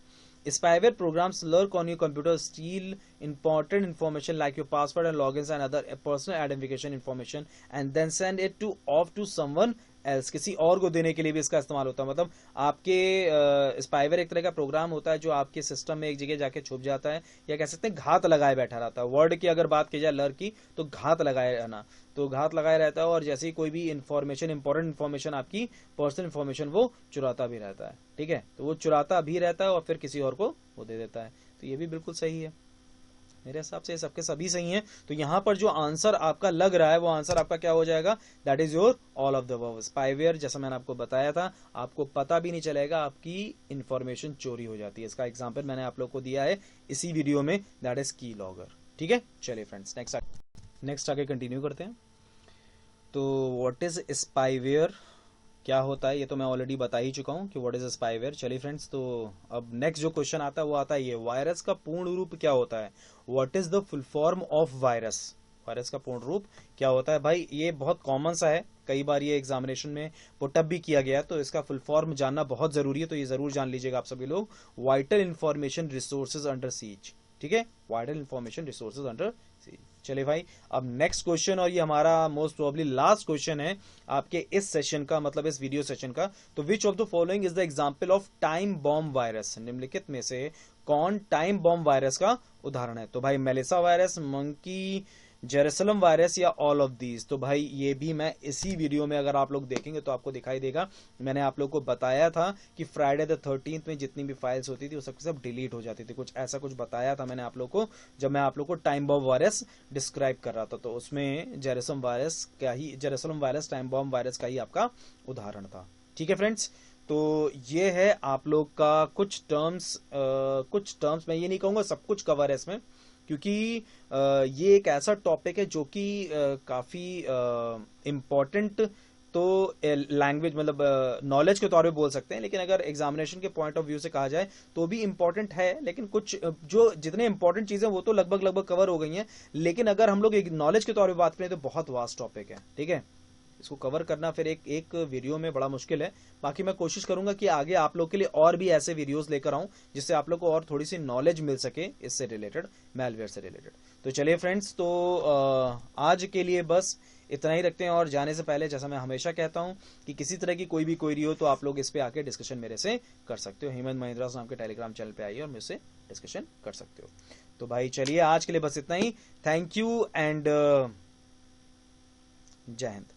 Spyware programs lurk on your computer, steal important information like your password and logins and other personal identification information, and then send it off to someone else, किसी और को देने के लिए भी इसका इस्तेमाल होता है। मतलब आपके स्पाईवेयर एक तरह का प्रोग्राम होता है जो आपके सिस्टम में एक जगह जाके छुप जाता है, या कह सकते हैं घात लगाए बैठा रहता है। वर्ड की अगर बात की जाए, लर्क की, तो घात लगाए रहना, तो घात लगाए रहता है, और जैसे ही कोई भी इंफॉर्मेशन, इंपॉर्टेंट इंफॉर्मेशन, आपकी पर्सनल इंफॉर्मेशन, वो चुराता भी रहता है। ठीक है, तो वो चुराता भी रहता है और फिर किसी और को वो दे देता है। तो ये भी बिल्कुल सही है, मेरे हिसाब से सबके सभी सही हैं। तो यहाँ पर जो आंसर आपका लग रहा है वो आंसर आपका क्या हो जाएगा, that is your all of the above. Spyware, जैसा मैंने आपको बताया था, आपको पता भी नहीं चलेगा, आपकी इंफॉर्मेशन चोरी हो जाती है। इसका एग्जांपल मैंने आप लोग को दिया है इसी वीडियो में, दैट इज की लॉगर। ठीक है, चलिए फ्रेंड्स, नेक्स्ट आगे कंटिन्यू करते हैं। तो व्हाट इज स्पाईवेयर, क्या होता है, ये तो मैं ऑलरेडी बता ही चुका हूँ कि व्हाट इज स्पाईवेयर। चलिए फ्रेंड्स, तो अब नेक्स्ट जो क्वेश्चन आता है वो आता है ये, वायरस का पूर्ण रूप क्या होता है, what is the full form of virus, virus का पूर्ण रूप क्या होता है। भाई ये बहुत कॉमन सा है, कई बार ये एग्जामिनेशन में पुटअप भी किया गया है, तो इसका फुल फॉर्म जानना बहुत जरूरी है, तो ये जरूर जान लीजिएगा आप सभी लोग, vital information resources under seize, ठीक है, vital information resources under seize. चलिए भाई, अब नेक्स्ट क्वेश्चन, और ये हमारा मोस्ट प्रोबेबली लास्ट क्वेश्चन है आपके इस सेशन का, मतलब इस वीडियो सेशन का। तो विच of the following is the example of time bomb virus, निम्नलिखित में से कौन टाइम बॉम्ब वायरस का उदाहरण है। तो भाई Melissa virus, monkey Jerusalem virus, या ऑल ऑफ दीज। तो भाई ये भी मैं इसी वीडियो में अगर आप लोग देखेंगे तो आपको दिखाई देगा, मैंने आप लोग को बताया था कि फ्राइडे द 13th में जितनी भी फाइल्स होती थी वो सब डिलीट हो जाती थी, कुछ ऐसा कुछ बताया था मैंने आप लोग को, जब मैं आप लोग को टाइम बॉम्ब वायरस डिस्क्राइब कर रहा था, तो उसमें Jerusalem virus time bomb virus का ही आपका उदाहरण था। ठीक है फ्रेंड्स, तो ये है आप लोग का कुछ टर्म्स, मैं ये नहीं कहूंगा सब कुछ कवर है इसमें, क्योंकि ये एक ऐसा टॉपिक है जो कि काफी इम्पोर्टेंट, तो लैंग्वेज मतलब नॉलेज के तौर पे बोल सकते हैं, लेकिन अगर एग्जामिनेशन के पॉइंट ऑफ व्यू से कहा जाए तो भी इम्पोर्टेंट है, लेकिन कुछ जो जितने इंपॉर्टेंट चीजें वो तो लगभग कवर हो गई हैं, लेकिन अगर हम लोग एक नॉलेज के तौर पे बात करें तो बहुत वास्ट टॉपिक है। ठीक है, इसको कवर करना फिर एक वीडियो में बड़ा मुश्किल है। बाकी मैं कोशिश करूंगा कि आगे आप लोग के लिए और भी ऐसे वीडियोस लेकर आऊं जिससे आप लोग को और थोड़ी सी नॉलेज मिल सके इससे रिलेटेड, मैलवेयर से रिलेटेड। तो चलिए फ्रेंड्स, तो आज के लिए बस इतना ही रखते हैं, और जाने से पहले जैसा मैं हमेशा कहता हूं कि किसी तरह की कोई भी क्वेरी हो तो आप लोग इस पे आके डिस्कशन मेरे से कर सकते हो, हेमंत महिंद्रा नाम के टेलीग्राम चैनल पे आइए और मुझसे डिस्कशन कर सकते हो। तो भाई चलिए आज के लिए बस इतना ही, थैंक यू एंड जय हिंद।